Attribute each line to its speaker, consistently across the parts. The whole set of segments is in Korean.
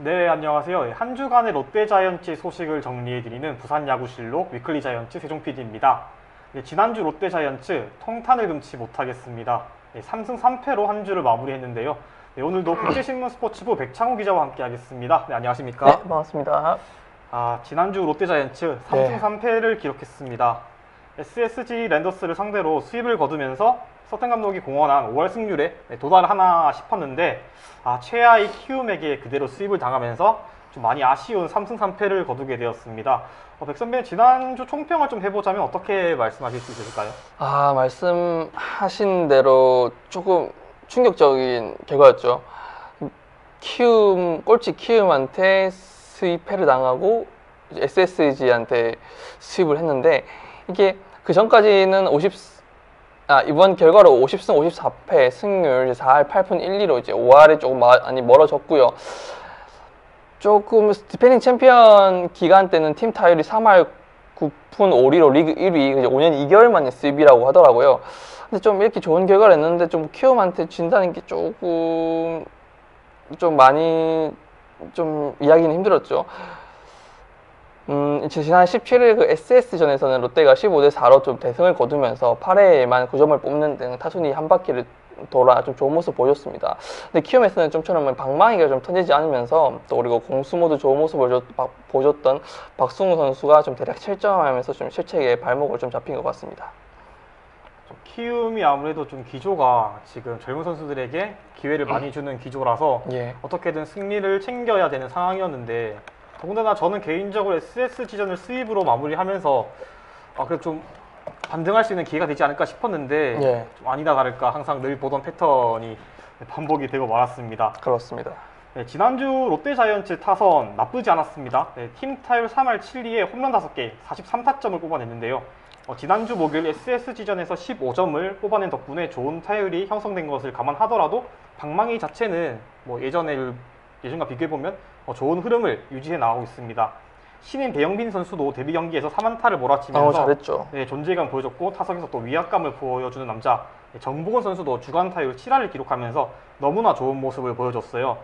Speaker 1: 네, 안녕하세요. 한 주간의 롯데자이언츠 소식을 정리해드리는 부산야구실록 위클리자이언츠 세종 PD입니다. 지난주 롯데자이언츠 통탄을 금치 못하겠습니다. 3승 3패로 한 주를 마무리했는데요. 오늘도 국제신문 스포츠부 백창호 기자와 함께하겠습니다. 네, 안녕하십니까?
Speaker 2: 네, 반갑습니다.
Speaker 1: 지난주 롯데자이언츠 3승 3패를 기록했습니다. SSG 랜더스를 상대로 수입을 거두면서 서튼 감독이 공언한 5월 승률에 도달하나 싶었는데 최하위 키움에게 그대로 수입을 당하면서 좀 많이 아쉬운 3승 3패를 거두게 되었습니다. 백 선배는 지난주 총평을 좀 해보자면 어떻게 말씀하실 수 있을까요?
Speaker 2: 말씀하신 대로 조금 충격적인 결과였죠. 꼴찌 키움한테 수입패를 당하고 SSG한테 수입을 했는데, 이게 그 전까지는 이번 결과로 50승 54패 승률 4할 8푼 1리로 이제 5할에 조금 많이 멀어졌고요. 조금 디펜딩 챔피언 기간 때는 팀 타율이 3할 9푼 5리로 리그 1위, 5년 2개월 만에 수입이라고 하더라고요. 근데 좀 이렇게 좋은 결과를 냈는데 좀 키움한테 진다는 게 조금 좀 많이 좀 이야기는 힘들었죠. 지난 17일 그 SS전에서는 롯데가 15대4로 좀 대승을 거두면서 8회에만 9점을 뽑는 등 타순이 한 바퀴를 돌아 좀 좋은 모습 보여줬습니다. 근데 키움에서는 좀처럼 방망이가 좀 터지지 않으면서, 또 그리고 공수 모두 좋은 모습을 보여줬던 박승우 선수가 좀 대략 7점하면서 좀 실책에 발목을 좀 잡힌 것 같습니다.
Speaker 1: 키움이 아무래도 좀 기조가 지금 젊은 선수들에게 기회를 많이 주는 기조라서 어떻게든 승리를 챙겨야 되는 상황이었는데, 더군다나 저는 개인적으로 SSG전을 수입으로 마무리하면서 그래도 좀 반등할 수 있는 기회가 되지 않을까 싶었는데 좀 아니나 다를까 항상 늘 보던 패턴이 반복이 되고 말았습니다.
Speaker 2: 그렇습니다.
Speaker 1: 지난주 롯데자이언츠 타선 나쁘지 않았습니다. 팀 타율 3할 7리에 홈런 5개, 43타점을 뽑아냈는데요. 지난주 목요일 SSG전에서 15점을 뽑아낸 덕분에 좋은 타율이 형성된 것을 감안하더라도 방망이 자체는 뭐 예전과 비교해보면 좋은 흐름을 유지해 나가고 있습니다. 신인 배영빈 선수도 데뷔 경기에서 3안타를 몰아치면서
Speaker 2: 잘했죠.
Speaker 1: 존재감 보여줬고, 타석에서 또 위압감을 보여주는 남자 정보건 선수도 주간 타율 7할을 기록하면서 너무나 좋은 모습을 보여줬어요.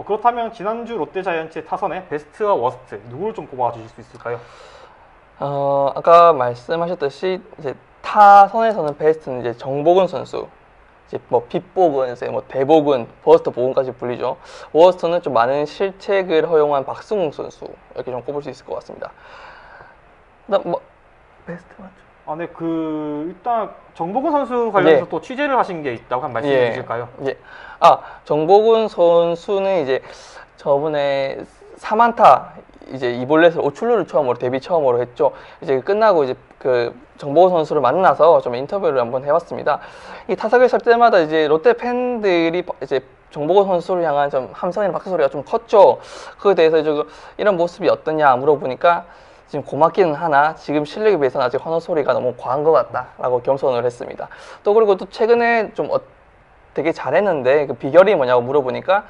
Speaker 1: 그렇다면 지난주 롯데자이언츠의 타선의 베스트와 워스트 누구를 좀 꼽아주실 수 있을까요?
Speaker 2: 아까 말씀하셨듯이 이제 타선에서는 베스트는 이제 정보근 선수, 이제 뭐 빗복은, 뭐 대복은, 버스터 복은까지 불리죠. 워스트는 좀 많은 실책을 허용한 박승웅 선수, 이렇게 좀 꼽을 수 있을 것 같습니다. 그다음 뭐 베스트 맞죠?
Speaker 1: 네, 일단 정보근 선수 관련해서 또 취재를 하신 게 있다고 한 말씀해 주실까요?
Speaker 2: 정보근 선수는 이제 저번에 3안타 이제 이볼렛을 오출루를 데뷔 처음으로 했죠. 이제 끝나고 이제 그 정보근 선수를 만나서 좀 인터뷰를 한번 해봤습니다. 이 타석에 설 때마다 이제 롯데 팬들이 이제 정보근 선수를 향한 좀 함성이나 박수 소리가 좀 컸죠. 그에 대해서 이제 이런 모습이 어떠냐 물어보니까 지금 고맙기는 하나 지금 실력에 비해서는 아직 환호 소리가 너무 과한 것 같다라고 겸손을 했습니다. 또 그리고 또 최근에 좀 되게 잘했는데 그 비결이 뭐냐고 물어보니까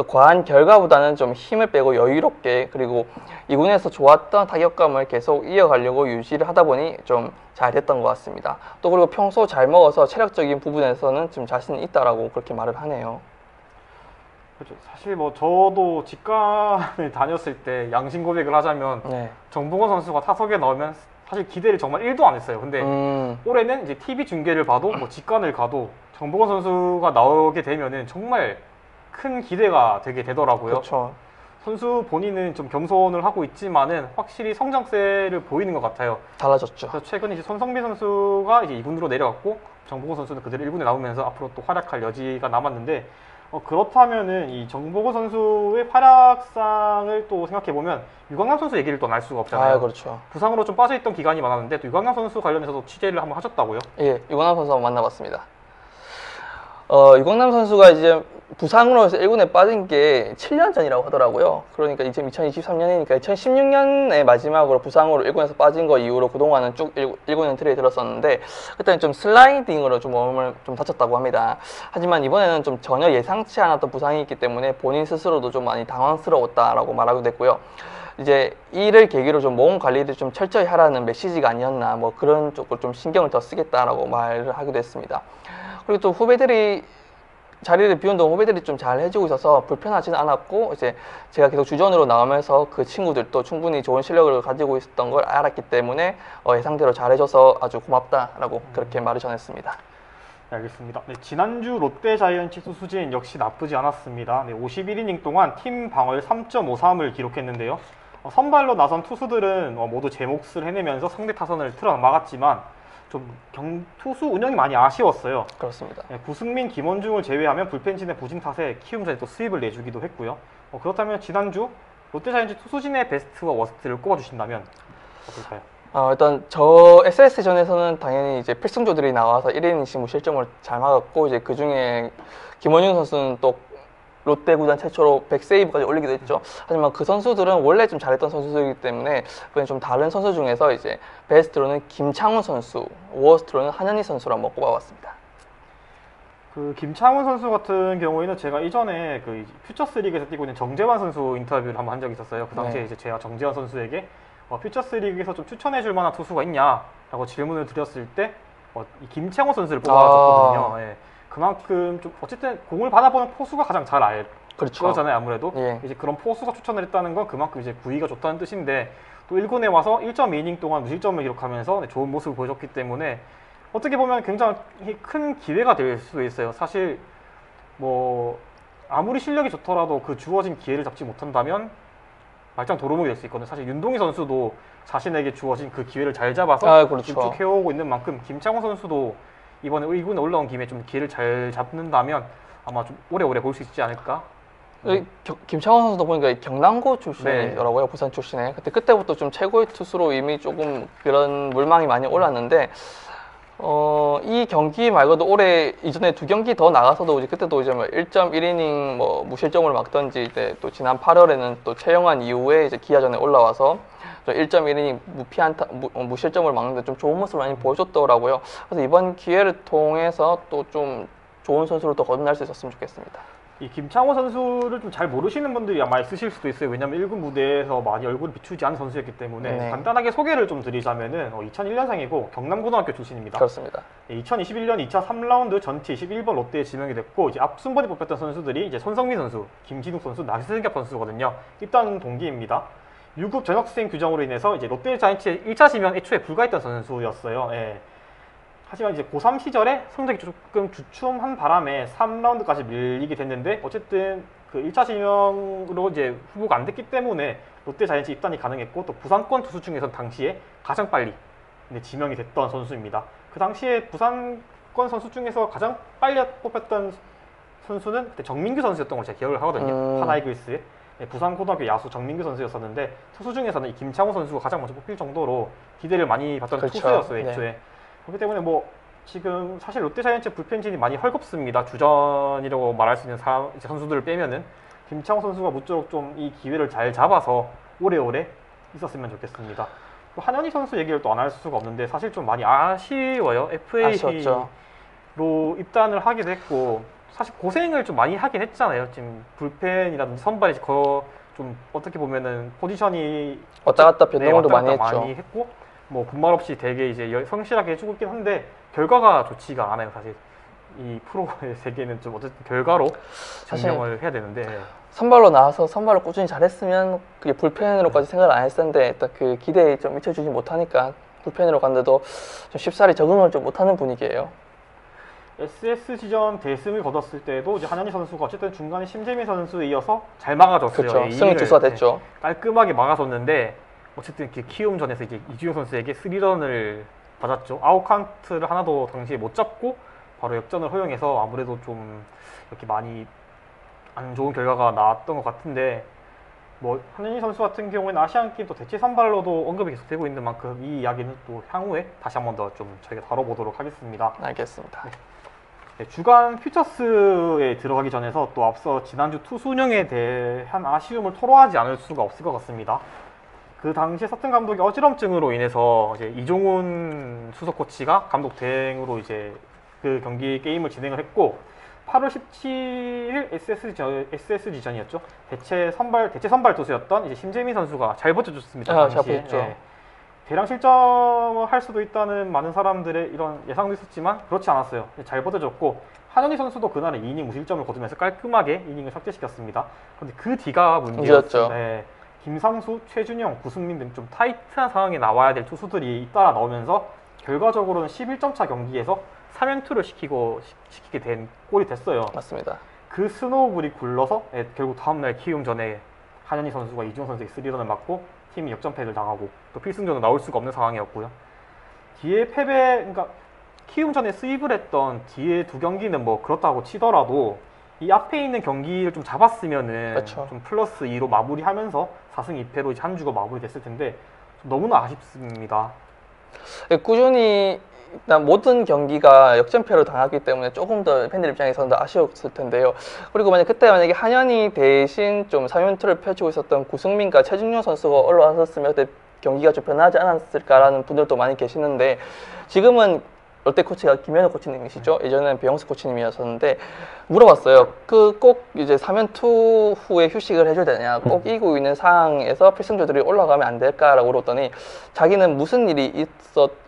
Speaker 2: 과한 결과보다는 좀 힘을 빼고 여유롭게, 그리고 2군에서 좋았던 타격감을 계속 이어가려고 유지를 하다 보니 좀 잘 됐던 것 같습니다. 또 그리고 평소 잘 먹어서 체력적인 부분에서는 좀 자신이 있다라고 그렇게 말을 하네요.
Speaker 1: 그렇죠. 사실 뭐 저도 직관을 다녔을 때 양심 고백을 하자면 정보건 선수가 타석에 나오면 사실 기대를 정말 1도 안 했어요. 근데 올해는 이제 TV 중계를 봐도 뭐 직관을 가도 정보건 선수가 나오게 되면은 정말 큰 기대가 되게 되더라고요.
Speaker 2: 그쵸.
Speaker 1: 선수 본인은 좀 겸손을 하고 있지만은 확실히 성장세를 보이는 것 같아요.
Speaker 2: 달라졌죠.
Speaker 1: 그래서 최근 이제 손성빈 선수가 이제 2군으로 내려갔고 정보건 선수는 그대로 1군에 나오면서 앞으로 또 활약할 여지가 남았는데, 그렇다면은 이 정보건 선수의 활약상을 또 생각해보면 유광남 선수 얘기를 또 안 할 수가 없잖아요.
Speaker 2: 그렇죠.
Speaker 1: 부상으로 좀 빠져있던 기간이 많았는데 또 유광남 선수 관련해서도 취재를 한번 하셨다고요?
Speaker 2: 유광남 선수 한번 만나봤습니다. 유광남 선수가 이제 부상으로 해서 1군에 빠진 게 7년 전이라고 하더라고요. 그러니까 이제 2023년이니까 2016년에 마지막으로 부상으로 1군에서 빠진 거 이후로 그동안은 쭉 1군 엔트리에 들었었는데, 그때는 좀 슬라이딩으로 좀 몸을 좀 다쳤다고 합니다. 하지만 이번에는 좀 전혀 예상치 않았던 부상이 있기 때문에 본인 스스로도 좀 많이 당황스러웠다라고 말하고 됐고요. 이제 이를 계기로 좀 몸 관리를 좀 철저히 하라는 메시지가 아니었나, 뭐 그런 쪽으로 좀 신경을 더 쓰겠다라고 말을 하기도 했습니다. 그리고 또 후배들이 자리를 비운동 후배들이 좀 잘 해주고 있어서 불편하지는 않았고 이제 제가 계속 주전으로 나오면서 그 친구들도 충분히 좋은 실력을 가지고 있었던 걸 알았기 때문에 예상대로 잘해줘서 아주 고맙다라고 그렇게 말을 전했습니다.
Speaker 1: 네, 알겠습니다. 네, 지난주 롯데 자이언츠 투수진 역시 나쁘지 않았습니다. 네, 51이닝 동안 팀 방어율 3.53을 기록했는데요. 선발로 나선 투수들은 모두 제 몫을 해내면서 상대 타선을 틀어 막았지만 좀 투수 운영이 많이 아쉬웠어요.
Speaker 2: 그렇습니다.
Speaker 1: 네, 구승민, 김원중을 제외하면 불펜진의 부진 탓에 키움전에 또 수입을 내주기도 했고요. 그렇다면 지난주 롯데 자이언츠 투수진의 베스트와 워스트를 꼽아주신다면 어떨까요?
Speaker 2: 일단 저 SS전에서는 당연히 이제 필승조들이 나와서 1이닝씩 무실점을 잘 막았고 이제 그 중에 김원중 선수는 또 롯데 구단 최초로 100세이브까지 올리기도 했죠. 하지만 그 선수들은 원래 좀 잘했던 선수들이기 때문에 이번에 좀 다른 선수 중에서 이제 베스트로는 김창훈 선수, 워스트로는 한현희 선수를 한번 꼽아봤습니다.
Speaker 1: 그 김창훈 선수 같은 경우에는 제가 이전에 그 퓨처스 리그에서 뛰고 있는 정재환 선수 인터뷰를 한번 한 적이 있었어요. 그 당시에
Speaker 2: 네.
Speaker 1: 이제 제가 정재환 선수에게 퓨처스 리그에서 좀 추천해 줄 만한 투수가 있냐라고 질문을 드렸을 때 이 김창훈 선수를 뽑아줬거든요. 예. 그만큼 좀 어쨌든 공을 받아보는 포수가 가장 잘 알
Speaker 2: 그렇죠.
Speaker 1: 그러잖아요. 아무래도
Speaker 2: 예.
Speaker 1: 이제 그런 포수가 추천을 했다는 건 그만큼 이제 구위가 좋다는 뜻인데 또 1군에 와서 1.2이닝 동안 무실점을 기록하면서 좋은 모습을 보여줬기 때문에 어떻게 보면 굉장히 큰 기회가 될 수도 있어요. 사실 뭐 아무리 실력이 좋더라도 그 주어진 기회를 잡지 못한다면 말짱 도루묵이 될 수 있거든요. 사실 윤동희 선수도 자신에게 주어진 그 기회를 잘 잡아서
Speaker 2: 그렇죠.
Speaker 1: 쭉 해오고 있는 만큼 김창호 선수도 이번에 1군에 올라온 김에 좀 기회를 잘 잡는다면 아마 좀 오래오래 볼 수 있지 않을까?
Speaker 2: 김창원 선수도 보니까 경남고 출신이더라고요.
Speaker 1: 네.
Speaker 2: 부산 출신에. 그때부터 좀 최고의 투수로 이미 조금 그런 물망이 많이 올랐는데 이 경기 말고도 올해 이전에 2경기 더 나가서도 이제 그때도 이제 1.1이닝 뭐 무실점을 막던지 이제 또 지난 8월에는 또 최영환 이후에 이제 기아전에 올라와서 1.1이닝 무실점을 막는데 좀 좋은 모습을 많이 보여줬더라고요. 그래서 이번 기회를 통해서 또 좀 좋은 선수로 더 거듭날 수 있었으면 좋겠습니다.
Speaker 1: 이 김창호 선수를 좀 잘 모르시는 분들이 아마 있으실 수도 있어요. 왜냐면 1군 무대에서 많이 얼굴을 비추지 않은 선수였기 때문에
Speaker 2: 네.
Speaker 1: 간단하게 소개를 좀 드리자면은 2001년생이고 경남고등학교 출신입니다.
Speaker 2: 그렇습니다.
Speaker 1: 2021년 2차 3라운드 전체 21번 롯데에 지명이 됐고 이제 앞순번에 뽑혔던 선수들이 이제 손성민 선수, 김진욱 선수, 나승엽 선수거든요. 입단 동기입니다. 유급 전역수행 규정으로 인해서 이제 롯데 자이언츠의 1차 지명 애초에 불가했던 선수였어요. 예. 하지만 이제 고3 시절에 성적이 조금 주춤한 바람에 3라운드까지 밀리게 됐는데 어쨌든 그 1차 지명으로 이제 후보가 안 됐기 때문에 롯데 자이언츠 입단이 가능했고 또 부산권 투수 중에서 당시에 가장 빨리 지명이 됐던 선수입니다. 그 당시에 부산권 선수 중에서 가장 빨리 뽑혔던 선수는 그때 정민규 선수였던 걸 제가 기억을 하거든요. 하나이글스 부산고등학교 야수 정민규 선수였었는데 투수 중에서는 이 김창호 선수가 가장 먼저 뽑힐 정도로 기대를 많이 받던
Speaker 2: 그렇죠.
Speaker 1: 투수였어요. 애초에.
Speaker 2: 네.
Speaker 1: 그렇기 때문에 뭐 지금 사실 롯데 자이언츠 불펜진이 많이 헐겁습니다. 주전이라고 말할 수 있는 선수들을 빼면은 김창호 선수가 무쪼록 좀 이 기회를 잘 잡아서 오래오래 있었으면 좋겠습니다. 또 한현희 선수 얘기를 또 안 할 수가 없는데 사실 좀 많이 아쉬워요. FA로 입단을 하게 됐고 사실 고생을 좀 많이 하긴 했잖아요. 지금 불펜이라든지 선발이 좀 어떻게 보면은 포지션이
Speaker 2: 왔다 갔다 변동도
Speaker 1: 왔다
Speaker 2: 많이
Speaker 1: 갔다
Speaker 2: 했죠.
Speaker 1: 많이 했고 뭐 군말 없이 되게 이제 성실하게 해주고 있긴 한데 결과가 좋지가 않아요. 사실 이 프로의 세계는 좀 어쨌든 결과로 증명을 해야 되는데
Speaker 2: 선발로 나와서 선발을 꾸준히 잘했으면 그게 불펜으로까지 생각을 안 했었는데 일단 그 기대에 좀 미쳐주지 못하니까 불펜으로 갔는데도 좀 쉽사리 적응을 좀 못하는 분위기예요.
Speaker 1: SSG전 대승을 거뒀을 때도 이제 한현희 선수가 어쨌든 중간에 심재민 선수에 이어서 잘 막아줬어요.
Speaker 2: 그렇죠. 승리 투수가 됐죠.
Speaker 1: 깔끔하게 막아줬는데 어쨌든 이렇게 키움전에서 이제 이주영 선수에게 3런을 받았죠. 아웃 카운트를 하나도 당시에 못 잡고 바로 역전을 허용해서 아무래도 좀 이렇게 많이 안 좋은 결과가 나왔던 것 같은데 뭐 한현희 선수 같은 경우에는 아시안 게임 또 대체 선발로도 언급이 계속되고 있는 만큼 이 이야기는 또 향후에 다시 한 번 더 좀 저희가 다뤄보도록 하겠습니다.
Speaker 2: 알겠습니다.
Speaker 1: 네, 주간 퓨처스에 들어가기 전에서 또 앞서 지난주 투수 운영에 대한 아쉬움을 토로하지 않을 수가 없을 것 같습니다. 그 당시에 서튼 감독이 어지럼증으로 인해서 이제 이종훈 수석 코치가 감독 대행으로 이제 그 경기 게임을 진행을 했고 8월 17일 SSG전이었죠. 대체 선발 투수였던 이제 심재민 선수가 잘 버텨줬습니다.
Speaker 2: 잘 버텼죠.
Speaker 1: 대량 실점을 할 수도 있다는 많은 사람들의 이런 예상도 있었지만 그렇지 않았어요. 잘 버텨줬고 한현희 선수도 그날은 2이닝 무실점을 거두면서 깔끔하게 이닝을 삭제시켰습니다. 그런데 그 뒤가 문제였죠. 네. 김상수, 최준영, 구승민 등 좀 타이트한 상황에 나와야 될 투수들이 잇따라 나오면서 결과적으로는 11점 차 경기에서 3연투를 시키게 된 꼴이 됐어요.
Speaker 2: 맞습니다.
Speaker 1: 그 스노우볼이 굴러서 결국 다음날 키움 전에 한현희 선수가 이주영 선수에게 3런을 맞고 팀이 역전패를 당하고 또 필승전으로 나올 수가 없는 상황이었고요. 뒤에 그러니까 키움전에 수입을 했던 뒤에 두 경기는 뭐 그렇다고 치더라도 이 앞에 있는 경기를 좀 잡았으면은
Speaker 2: 그렇죠.
Speaker 1: 좀 플러스 2로 마무리하면서 4승 2패로 이제 한 주가 마무리됐을 텐데 너무나 아쉽습니다.
Speaker 2: 꾸준히 일단 모든 경기가 역전패로 당했기 때문에 조금 더 팬들 입장에서는 더 아쉬웠을 텐데요. 그리고 그때 만약에 한현희 대신 좀 3연투를 펼치고 있었던 구승민과 최준용 선수가 올라왔었으면 그때 경기가 좀 변하지 않았을까라는 분들도 많이 계시는데 지금은 롯데 코치가 김현우 코치님이시죠? 예전에는 배영수 코치님이었었는데 물어봤어요. 꼭 이제 3연투 후에 휴식을 해줘야 되냐? 꼭 이기고 있는 상황에서 필승조들이 올라가면 안 될까라고 물었더니 자기는 무슨 일이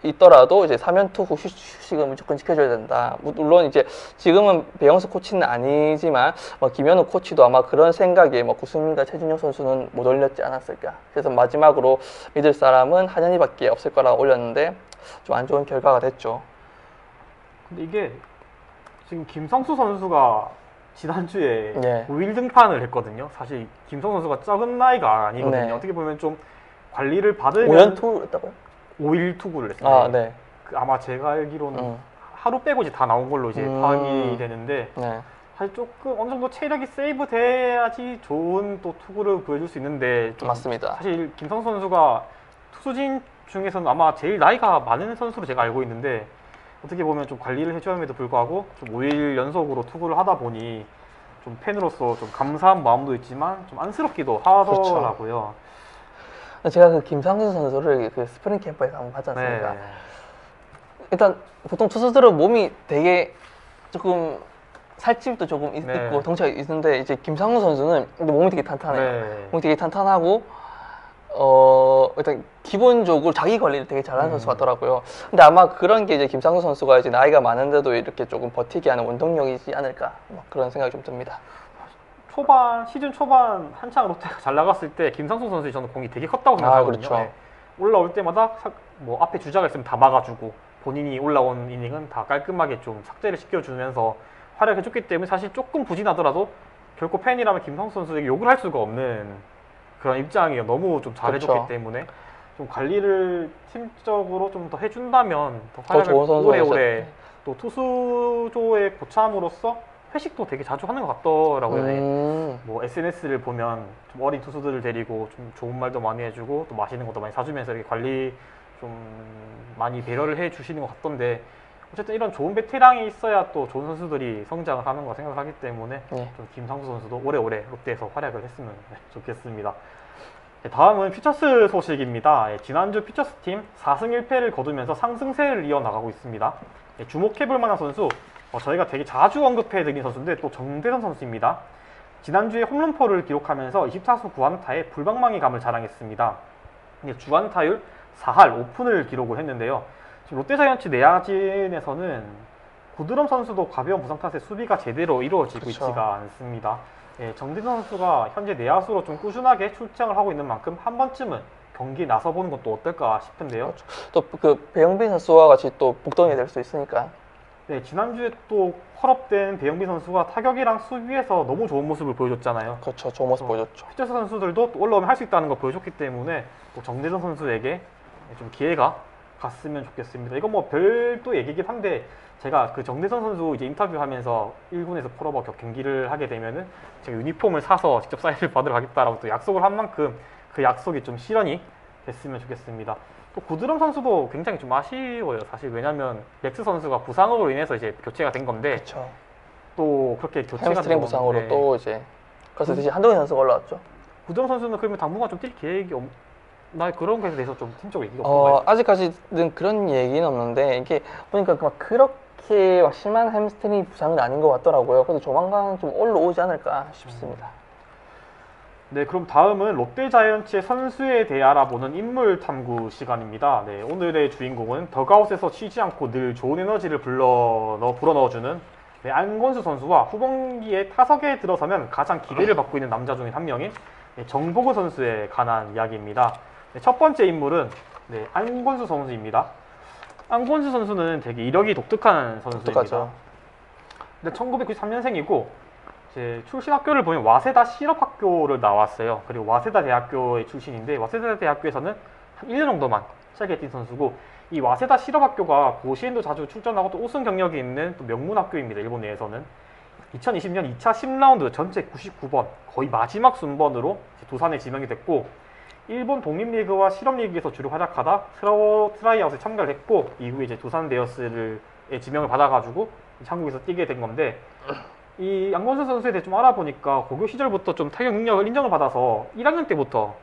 Speaker 2: 있더라도 이제 3연투 후 휴식은 무조건 지켜줘야 된다. 물론 이제 지금은 배영수 코치는 아니지만 김현우 코치도 아마 그런 생각에 구승민과 최준용 선수는 못 올렸지 않았을까. 그래서 마지막으로 믿을 사람은 한현희밖에 없을 거라고 올렸는데 좀 안 좋은 결과가 됐죠.
Speaker 1: 근데 이게 지금 김성수 선수가 지난주에
Speaker 2: 네.
Speaker 1: 5일 등판을 했거든요. 사실 김성수 선수가 적은 나이가 아니거든요.
Speaker 2: 네.
Speaker 1: 어떻게 보면 좀 관리를 받으면
Speaker 2: 5년 투구했다고요?
Speaker 1: 5일 투구를 했어요.
Speaker 2: 아, 네.
Speaker 1: 아마 제가 알기로는 하루 빼고 이제 다 나온 걸로 이제 파악이 되는데
Speaker 2: 네.
Speaker 1: 사실 조금 어느 정도 체력이 세이브 돼야지 좋은 또 투구를 보여줄 수 있는데 좀
Speaker 2: 맞습니다.
Speaker 1: 사실 김성수 선수가 투수진 중에서는 아마 제일 나이가 많은 선수로 제가 알고 있는데 어떻게 보면 좀 관리를 해줘야함에도 불구하고 좀 5일 연속으로 투구를 하다 보니 좀 팬으로서 좀 감사한 마음도 있지만 좀 안쓰럽기도 하더라고요.
Speaker 2: 그렇죠. 제가 그 김상수 선수를 그 스프링 캠프에서 한번 봤지 않습니까?
Speaker 1: 네.
Speaker 2: 일단 보통 투수들은 몸이 되게 조금 살집도 조금
Speaker 1: 네.
Speaker 2: 있고 덩치가 있는데 이제 김상수 선수는 몸이 되게 탄탄해요.
Speaker 1: 네.
Speaker 2: 몸이 되게 탄탄하고 일단 기본적으로 자기 관리를 되게 잘하는 선수 같더라고요. 근데 아마 그런 게 이제 김상수 선수가 이제 나이가 많은데도 이렇게 조금 버티게 하는 원동력이지 않을까 그런 생각이 좀 듭니다.
Speaker 1: 시즌 초반 한창 롯데가 잘 나갔을 때 김상수 선수의 저는 공이 되게 컸다고 생각하거든요.
Speaker 2: 그렇죠.
Speaker 1: 네. 올라올 때마다 앞에 주자가 있으면 다 막아주고 본인이 올라온 이닝은 다 깔끔하게 좀 삭제를 시켜주면서 활약해줬기 때문에 사실 조금 부진하더라도 결코 팬이라면 김상수 선수에게 욕을 할 수가 없는 그런 입장이에요. 너무 좀 잘해줬기
Speaker 2: 그렇죠.
Speaker 1: 때문에 좀 관리를 팀적으로 좀 더 해준다면 더
Speaker 2: 더 좋은
Speaker 1: 활약을
Speaker 2: 선수가
Speaker 1: 오래오래 또 투수조의 고참으로서 회식도 되게 자주 하는 것 같더라고요. 뭐 SNS를 보면 좀 어린 투수들을 데리고 좀 좋은 말도 많이 해주고 또 맛있는 것도 많이 사주면서 이렇게 관리 좀 많이 배려를 해주시는 것 같던데 어쨌든 이런 좋은 베테랑이 있어야 또 좋은 선수들이 성장을 하는 거 생각하기 때문에 좀 김상수 선수도 오래오래 롯데에서 활약을 했으면 좋겠습니다. 다음은 퓨처스 소식입니다. 지난주 퓨처스 팀 4승 1패를 거두면서 상승세를 이어나가고 있습니다. 주목해볼 만한 선수, 저희가 되게 자주 언급해드린 선수인데 또 정대선 선수입니다. 지난주에 홈런포를 기록하면서 24수 9안타에 불방망이 감을 자랑했습니다. 주안타율 4할 5푼을 기록을 했는데요. 지금 롯데자이언츠 내야진에서는 고드럼 선수도 가벼운 부상 탓에 수비가 제대로 이루어지고 있지가 않습니다. 정대선 선수가 현재 내야수로 좀 꾸준하게 출장을 하고 있는 만큼 한 번쯤은 경기에 나서보는 것도 어떨까 싶은데요.
Speaker 2: 또 그 배영빈 선수와 같이 또 복덩이 될 수 있으니까.
Speaker 1: 네, 지난주에 또 컬업된 배영빈 선수가 타격이랑 수비에서 너무 좋은 모습을 보여줬잖아요.
Speaker 2: 그렇죠. 좋은 모습 보여줬죠.
Speaker 1: 퓨처스 선수들도 또 올라오면 할 수 있다는 걸 보여줬기 때문에 또 정대선 선수에게 좀 기회가 갔으면 좋겠습니다. 이건 뭐 별도 얘기긴 한데 제가 그 정대선 선수 이제 인터뷰하면서 1군에서 풀어버 경기를 하게 되면은 제가 유니폼을 사서 직접 사인을 받으러 가겠다라고 또 약속을 한 만큼 그 약속이 좀 실현이 됐으면 좋겠습니다. 또 고드럼 선수도 굉장히 좀 아쉬워요. 사실 왜냐면 맥스 선수가 부상으로 인해서 이제 교체가 된 건데
Speaker 2: 그렇죠.
Speaker 1: 또 그렇게 교체가
Speaker 2: 햄스트링 부상으로 또 이제 그래서 대신 한동희 선수가 올라왔죠.
Speaker 1: 고드럼 선수는 그러면 당분간 좀 뛸 계획이 그런 거에 대해서 좀 팀적으로 얘기가 없나요?
Speaker 2: 아직까지는 그런 얘기는 없는데 이게 보니까 막 그렇게 막 심한 햄스트링 부상은 아닌 것 같더라고요. 그래서 조만간 좀 올라오지 않을까 싶습니다.
Speaker 1: 네, 그럼 다음은 롯데자이언츠의 선수에 대해 알아보는 인물 탐구 시간입니다. 네, 오늘의 주인공은 덕아웃에서 쉬지 않고 늘 좋은 에너지를 불어넣어주는 네, 안건수 선수와 후반기에 타석에 들어서면 가장 기대를 받고 있는 남자 중에 한 명인 네, 정보근 선수에 관한 이야기입니다. 네, 첫 번째 인물은 네, 안건수 선수입니다. 안건수 선수는 되게 이력이 독특한 선수입니다.
Speaker 2: 독특하죠.
Speaker 1: 근데 1993년생이고 제 출신 학교를 보면 와세다 실업학교를 나왔어요. 그리고 와세다 대학교의 출신인데 와세다 대학교에서는 한 1년 정도만 짧게 뛴 선수고 이 와세다 실업학교가 고시엔도 자주 출전하고 또 우승 경력이 있는 또 명문 학교입니다. 일본 내에서는 2020년 2차 10라운드 전체 99번 거의 마지막 순번으로 두산에 지명이 됐고 일본 독립리그와 실업리그에서 주로 활약하다 트라이아웃에 참가를 했고 이후에 이제 두산 베어스를 지명을 받아가지고 한국에서 뛰게 된 건데 이 안건수 선수에 대해 좀 알아보니까 고교 시절부터 좀 타격 능력을 인정을 받아서 1학년 때부터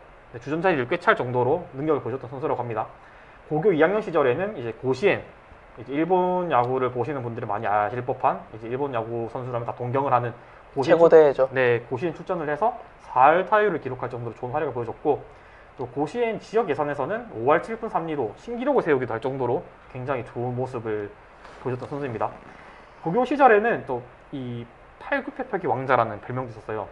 Speaker 1: 주전 자리를 꽤 찰 정도로 능력을 보여줬던 선수라고 합니다. 고교 2학년 시절에는 이제 고시엔 이제 일본 야구를 보시는 분들은 많이 아실 법한 이제 일본 야구 선수라면 다 동경을 하는
Speaker 2: 최고대죠.
Speaker 1: 네, 고시엔 출전을 해서 4할 타율을 기록할 정도로 좋은 활약을 보여줬고 또 고시엔 지역 예선에서는 5할 7푼 3리로 신기록을 세우기도 할 정도로 굉장히 좋은 모습을 보여줬던 선수입니다. 고교 시절에는 또 이 팔굽혀펴기 왕자라는 별명도 있었어요.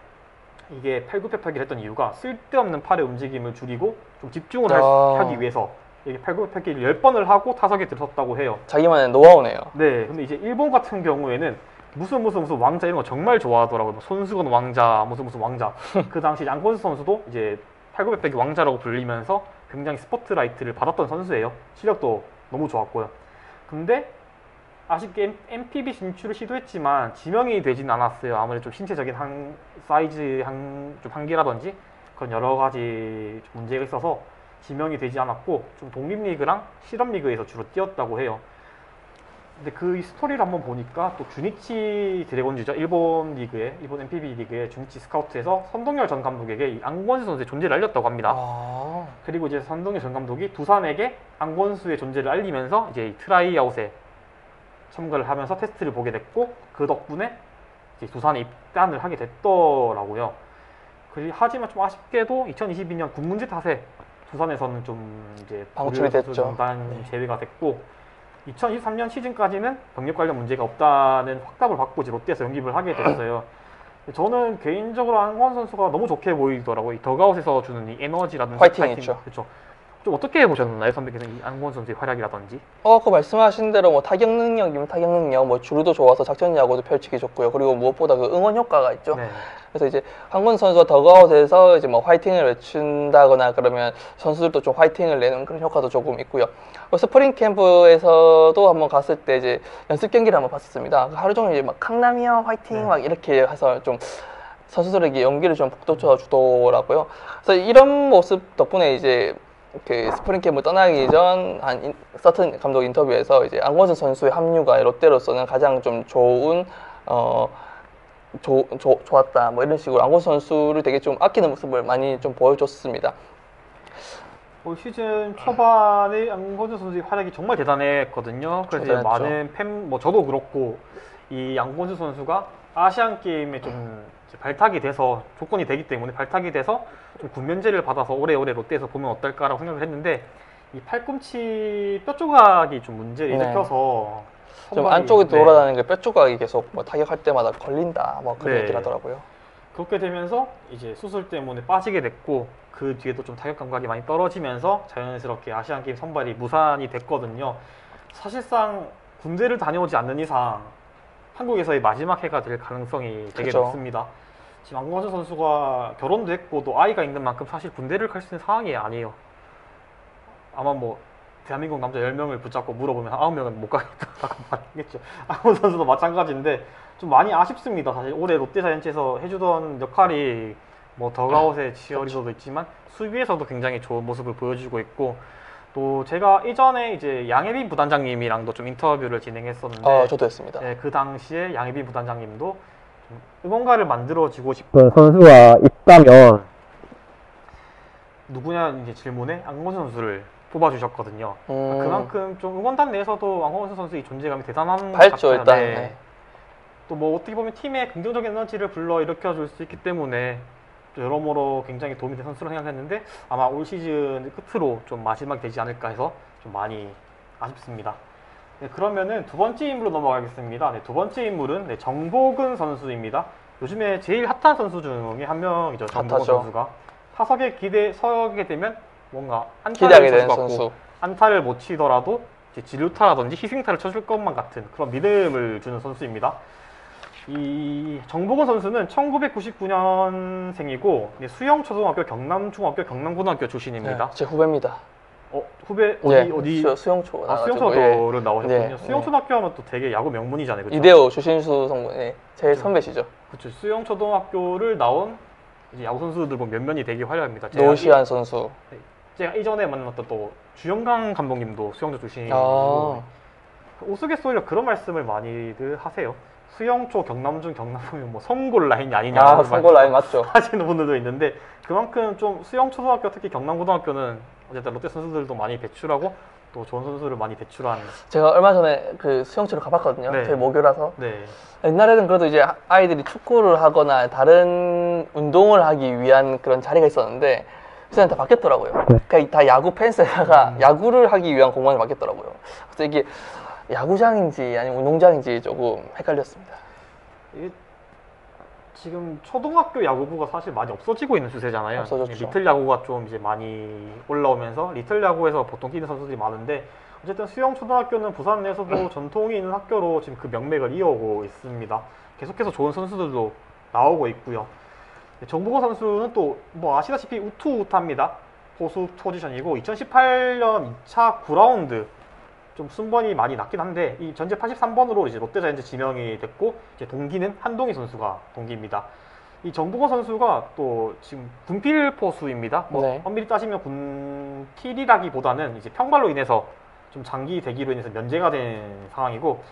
Speaker 1: 이게 팔굽혀펴기를 했던 이유가 쓸데없는 팔의 움직임을 줄이고 좀 집중을 하기 위해서 이게 팔굽혀펴기를 10번을 하고 타석에 들어섰다고 해요.
Speaker 2: 자기만의 노하우네요.
Speaker 1: 네, 근데 이제 일본 같은 경우에는 무슨 왕자 이런 거 정말 좋아하더라고요. 손수건 왕자, 무슨 왕자. 그 당시 안건수 선수도 이제 팔굽혀펴기 왕자라고 불리면서 굉장히 스포트라이트를 받았던 선수예요. 실력도 너무 좋았고요. 근데 아쉽게 NPB 진출을 시도했지만 지명이 되진 않았어요. 아무래도 좀 신체적인 사이즈 좀 한계라든지 그런 여러 가지 문제가 있어서 지명이 되지 않았고 좀 독립리그랑 실업리그에서 주로 뛰었다고 해요. 근데 그 스토리를 한번 보니까 또 주니치 드래곤즈죠. 일본 NPB 리그의 주니치 스카우트에서 선동열 전 감독에게 이 안건수 선수의 존재를 알렸다고 합니다. 그리고 이제 선동열 전 감독이 두산에게 안건수의 존재를 알리면서 이제 트라이아웃에 참가를 하면서 테스트를 보게 됐고 그 덕분에 이제 두산에 입단을 하게 됐더라고요. 하지만 좀 아쉽게도 2022년 군문제 탓에 두산에서는 좀 이제
Speaker 2: 방출이 됐죠.
Speaker 1: 명단 제외가 됐고 2023년 시즌까지는 병력 관련 문제가 없다는 확답을 받고 이제 롯데에서 영입을 하게 됐어요. 저는 개인적으로 안건 선수가 너무 좋게 보이더라고요. 이 덕아웃에서 주는 이 에너지라든지
Speaker 2: 파이팅 있죠.
Speaker 1: 그렇죠. 좀 어떻게 보셨나요, 선배께서 이 안건 선수의 활약이라든지?
Speaker 2: 그 말씀하신 대로 뭐 타격 능력이면 타격 능력, 뭐 주루도 좋아서 작전 야구도 펼치기 좋고요. 그리고 무엇보다 그 응원 효과가 있죠.
Speaker 1: 네.
Speaker 2: 그래서 이제 한건 선수가 더그아웃에서 이제 뭐 화이팅을 외친다거나 그러면 선수들도 좀 화이팅을 내는 그런 효과도 조금 있고요. 스프링 캠프에서도 한번 갔을 때 이제 연습 경기를 한번 봤었습니다. 하루 종일 막 강남이요 화이팅
Speaker 1: 네.
Speaker 2: 막 이렇게 해서 좀 선수들에게 연기를 좀 북돋워 주더라고요. 그래서 이런 모습 덕분에 이제 그 스프링 캠프 떠나기 전 한 서튼 감독 인터뷰에서 이제 안건수 선수의 합류가 롯데로서는 가장 좀 좋은 좋았다 뭐 이런 식으로 안건수 선수를 되게 좀 아끼는 모습을 많이 좀 보여줬습니다.
Speaker 1: 올 시즌 초반에 안건수 선수의 활약이 정말 대단했거든요. 그래서 이제 많은 저도 그렇고 이 안건수 선수가 아시안 게임에 좀 발탁이 돼서 조건이 되기 때문에 발탁이 돼서 좀 군면제를 받아서 오래오래 롯데에서 보면 어떨까라고 생각을 했는데 이 팔꿈치 뼈 조각이 좀 문제를 일으켜서
Speaker 2: 좀 안쪽에 돌아다니는 게 뼈 조각이 계속 뭐 타격할 때마다 걸린다 뭐 그런 얘기를 하더라고요.
Speaker 1: 그렇게 되면서 이제 수술 때문에 빠지게 됐고 그 뒤에도 좀 타격 감각이 많이 떨어지면서 자연스럽게 아시안 게임 선발이 무산이 됐거든요. 사실상 군대를 다녀오지 않는 이상 한국에서의 마지막 해가 될 가능성이 되게 높습니다. 지금 안건수 선수가 결혼도 했고 또 아이가 있는 만큼 사실 군대를 갈 수 있는 상황이 아니에요. 아마 뭐 대한민국 남자 10명을 붙잡고 물어보면 9명은 못 가겠다라고 말하겠죠. 안건수 선수도 마찬가지인데 좀 많이 아쉽습니다. 사실 올해 롯데자이언츠에서 해주던 역할이 뭐 더가웃의 치어리더도 있지만 수비에서도 굉장히 좋은 모습을 보여주고 있고 또 제가 이전에 이제 양혜빈 부단장님이랑도 좀 인터뷰를 진행했었는데
Speaker 2: 저도 했습니다.
Speaker 1: 네, 그 당시에 양혜빈 부단장님도 좀 응원가를 만들어주고 싶은 선수가 있다면 누구냐 이제 질문에 안건수 선수를 뽑아주셨거든요. 그만큼 좀 응원단 내에서도 안건수 선수의 존재감이 대단한 것
Speaker 2: 밝죠,
Speaker 1: 같아요.
Speaker 2: 일단.
Speaker 1: 네.
Speaker 2: 네.
Speaker 1: 또 뭐 어떻게 보면 팀의 긍정적인 에너지를 불러 일으켜 줄 수 있기 때문에 여러모로 굉장히 도움이 된 선수로 생각했는데 아마 올 시즌 끝으로 좀 마지막이 되지 않을까 해서 좀 많이 아쉽습니다. 네, 그러면은 두 번째 인물로 넘어가겠습니다. 네, 두 번째 인물은 네, 정보근 선수입니다. 요즘에 제일 핫한 선수 중에 한 명이죠. 정보근
Speaker 2: 핫하죠.
Speaker 1: 선수가 타석에 서게 되면 뭔가
Speaker 2: 기대하게
Speaker 1: 안타를
Speaker 2: 되는
Speaker 1: 칠것 같고
Speaker 2: 선수.
Speaker 1: 안타를 못 치더라도 이제 진루타라든지 희생타를 쳐줄 것만 같은 그런 믿음을 주는 선수입니다. 이 정보근 선수는 1999년생이고 수영초등학교, 경남중학교, 경남고등학교 출신입니다.
Speaker 2: 네, 제 후배입니다.
Speaker 1: 후배
Speaker 2: 예,
Speaker 1: 어디
Speaker 2: 수영초
Speaker 1: 아,
Speaker 2: 나가지고,
Speaker 1: 수영초등학교를 나오셨군요.
Speaker 2: 네,
Speaker 1: 수영초등학교 하면 또 되게 야구 명문이잖아요. 그쵸?
Speaker 2: 이대호 조신수 성분, 예, 제일
Speaker 1: 그쵸.
Speaker 2: 선배시죠.
Speaker 1: 그쵸. 수영초등학교를 나온 이제 야구 선수들 보면 몇 면이 되게 화려합니다. 제가
Speaker 2: 노시안 선수.
Speaker 1: 제가 이전에 만났던 또 주영강 감독님도 수영초 출신이고
Speaker 2: 아,
Speaker 1: 우스갯소리로 그런 말씀을 많이들 하세요. 수영초, 경남중, 경남이면 뭐 성골 라인이 아니냐
Speaker 2: 아, 선골 라인 맞죠.
Speaker 1: 하시는 분들도 있는데 그만큼 좀 수영초등학교 특히 경남고등학교는 어쨌든 롯데 선수들도 많이 배출하고 또 좋은 선수를 많이 배출한
Speaker 2: 제가 얼마 전에 그 수영체로 가봤거든요.
Speaker 1: 네.
Speaker 2: 저희 모교라서.
Speaker 1: 네.
Speaker 2: 옛날에는 그래도 이제 아이들이 축구를 하거나 다른 운동을 하기 위한 그런 자리가 있었는데 요새는 다 바뀌었더라고요. 그러니까 다 야구 펜스에다가 야구를 하기 위한 공간이 바뀌었더라고요. 그래서 이게 야구장인지 아니면 운동장인지 조금 헷갈렸습니다.
Speaker 1: 이게 지금 초등학교 야구부가 사실 많이 없어지고 있는 추세잖아요.
Speaker 2: 없어졌죠.
Speaker 1: 리틀 야구가 좀 이제 많이 올라오면서 리틀 야구에서 보통 뛰는 선수들이 많은데 어쨌든 수영 초등학교는 부산 내에서도 전통이 있는 학교로 지금 그 명맥을 이어오고 있습니다. 계속해서 좋은 선수들도 나오고 있고요. 정보고 선수는 또 뭐 아시다시피 우투우타입니다. 포수 포지션이고 2018년 2차 9라운드 좀 순번이 많이 낮긴 한데 이 전체 83번으로 이제 롯데자이언츠 지명이 됐고 이제 동기는 한동희 선수가 동기입니다. 이 정보건 선수가 또 지금 군필 포수입니다. 뭐
Speaker 2: 네.
Speaker 1: 엄밀히 따지면 군필이라기보다는 이제 평발로 인해서 좀 장기 대기로 인해서 면제가 된 상황이고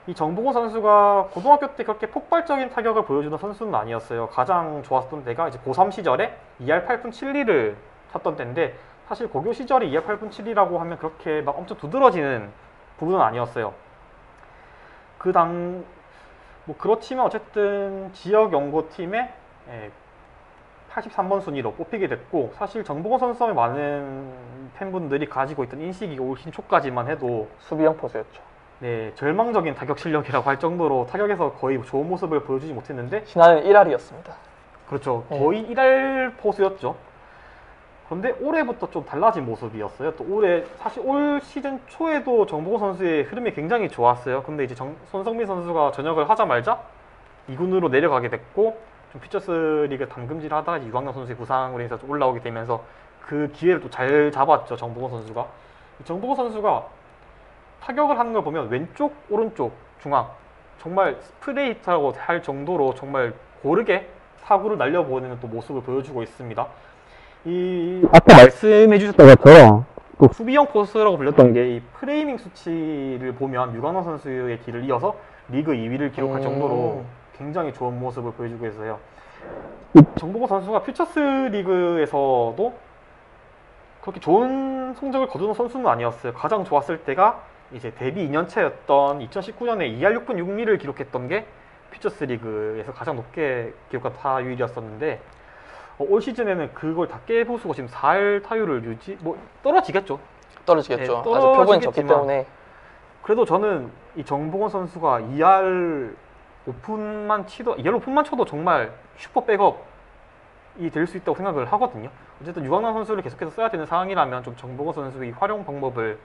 Speaker 1: 이 정보건 선수가 고등학교 때 그렇게 폭발적인 타격을 보여주는 선수는 아니었어요. 가장 좋았던 때가 이제 고3 시절에 2할 8푼 7리를 쳤던 때인데 사실 고교 시절에 2할 8푼 7리라고 하면 그렇게 막 엄청 두드러지는 부분은 아니었어요. 뭐 그렇지만 어쨌든 지역 연고팀에 83번 순위로 뽑히게 됐고 사실 정보건 선수의 많은 팬분들이 가지고 있던 인식이 올 시즌 초까지만 해도
Speaker 2: 수비형 포수였죠.
Speaker 1: 네, 절망적인 타격 실력이라고 할 정도로 타격에서 거의 좋은 모습을 보여주지 못했는데
Speaker 2: 신화는 1할이었습니다.
Speaker 1: 그렇죠.
Speaker 2: 네.
Speaker 1: 거의 1할 포수였죠. 그런데 올해부터 좀 달라진 모습이었어요. 또 올해 사실 올 시즌 초에도 정보고 선수의 흐름이 굉장히 좋았어요. 근데 이제 손성민 선수가 전역을 하자마자 2군으로 내려가게 됐고 좀 피처스 리그 담금질 하다가 유광남 선수의 부상으로 인해서 좀 올라오게 되면서 그 기회를 또 잘 잡았죠. 정보고 선수가. 정보고 선수가 타격을 하는 걸 보면 왼쪽, 오른쪽, 중앙 정말 스프레이트라고 할 정도로 정말 고르게 타구를 날려보내는 또 모습을 보여주고 있습니다. 이 아까 말씀해 주셨던 것처럼 또 수비형 포스라고 불렸던 게 이 프레이밍 수치를 보면 유관원 선수의 길을 이어서 리그 2위를 기록할 정도로 굉장히 좋은 모습을 보여주고 있어요. 정보고 선수가 퓨처스 리그에서도 그렇게 좋은 성적을 거두는 선수는 아니었어요. 가장 좋았을 때가 이제 데뷔 2년차였던 2019년에 2할 6분 6리를 기록했던 게 퓨처스 리그에서 가장 높게 기록한 타율이었었는데 올 시즌에는 그걸 다 깨부수고 지금 4할 타율을 뭐 떨어지겠죠.
Speaker 2: 떨어지겠죠.
Speaker 1: 네,
Speaker 2: 아직 표본이 적기
Speaker 1: 떨어지겠지만
Speaker 2: 때문에.
Speaker 1: 그래도 저는 이 정보건 선수가 2할 5푼만 치도 2할 5푼만 쳐도 정말 슈퍼 백업이 될 수 있다고 생각을 하거든요. 어쨌든 유광남 선수를 계속해서 써야 되는 상황이라면 좀 정보건 선수의 활용 방법을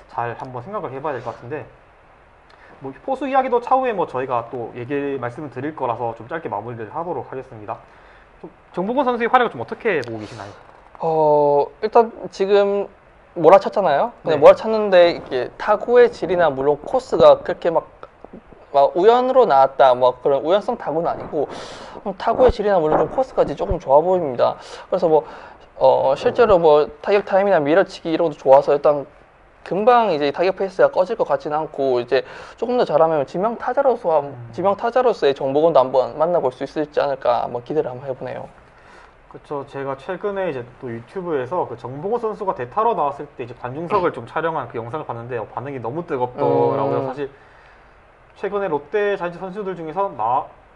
Speaker 1: 잘 한번 생각을 해봐야 될 것 같은데 뭐 포수 이야기도 차후에 뭐 저희가 또 말씀을 드릴 거라서 좀 짧게 마무리를 하도록 하겠습니다. 정보건 선수의 활약을 좀 어떻게 보고 계시나요?
Speaker 2: 일단 지금 몰아쳤잖아요. 근데
Speaker 1: 네.
Speaker 2: 몰아쳤는데 이게 타구의 질이나 물론 코스가 그렇게 막 우연으로 나왔다 뭐 그런 우연성 타구는 아니고 타구의 질이나 물론 좀 코스까지 조금 좋아 보입니다. 그래서 뭐 실제로 뭐 타격 타임이나 밀어치기 이런 것도 좋아서 일단 금방 이제 타격 페이스가 꺼질 것 같지는 않고 이제 조금 더 잘하면 지명 타자로서의 정보건도 한번 만나볼 수 있을지 않을까 한번 기대를 한번 해보네요.
Speaker 1: 그렇죠. 제가 최근에 이제 또 유튜브에서 그 정보건 선수가 대타로 나왔을 때 이제 관중석을 좀 촬영한 그 영상을 봤는데 반응이 너무 뜨겁더라고요. 사실 최근에 롯데 자이언츠 선수들 중에서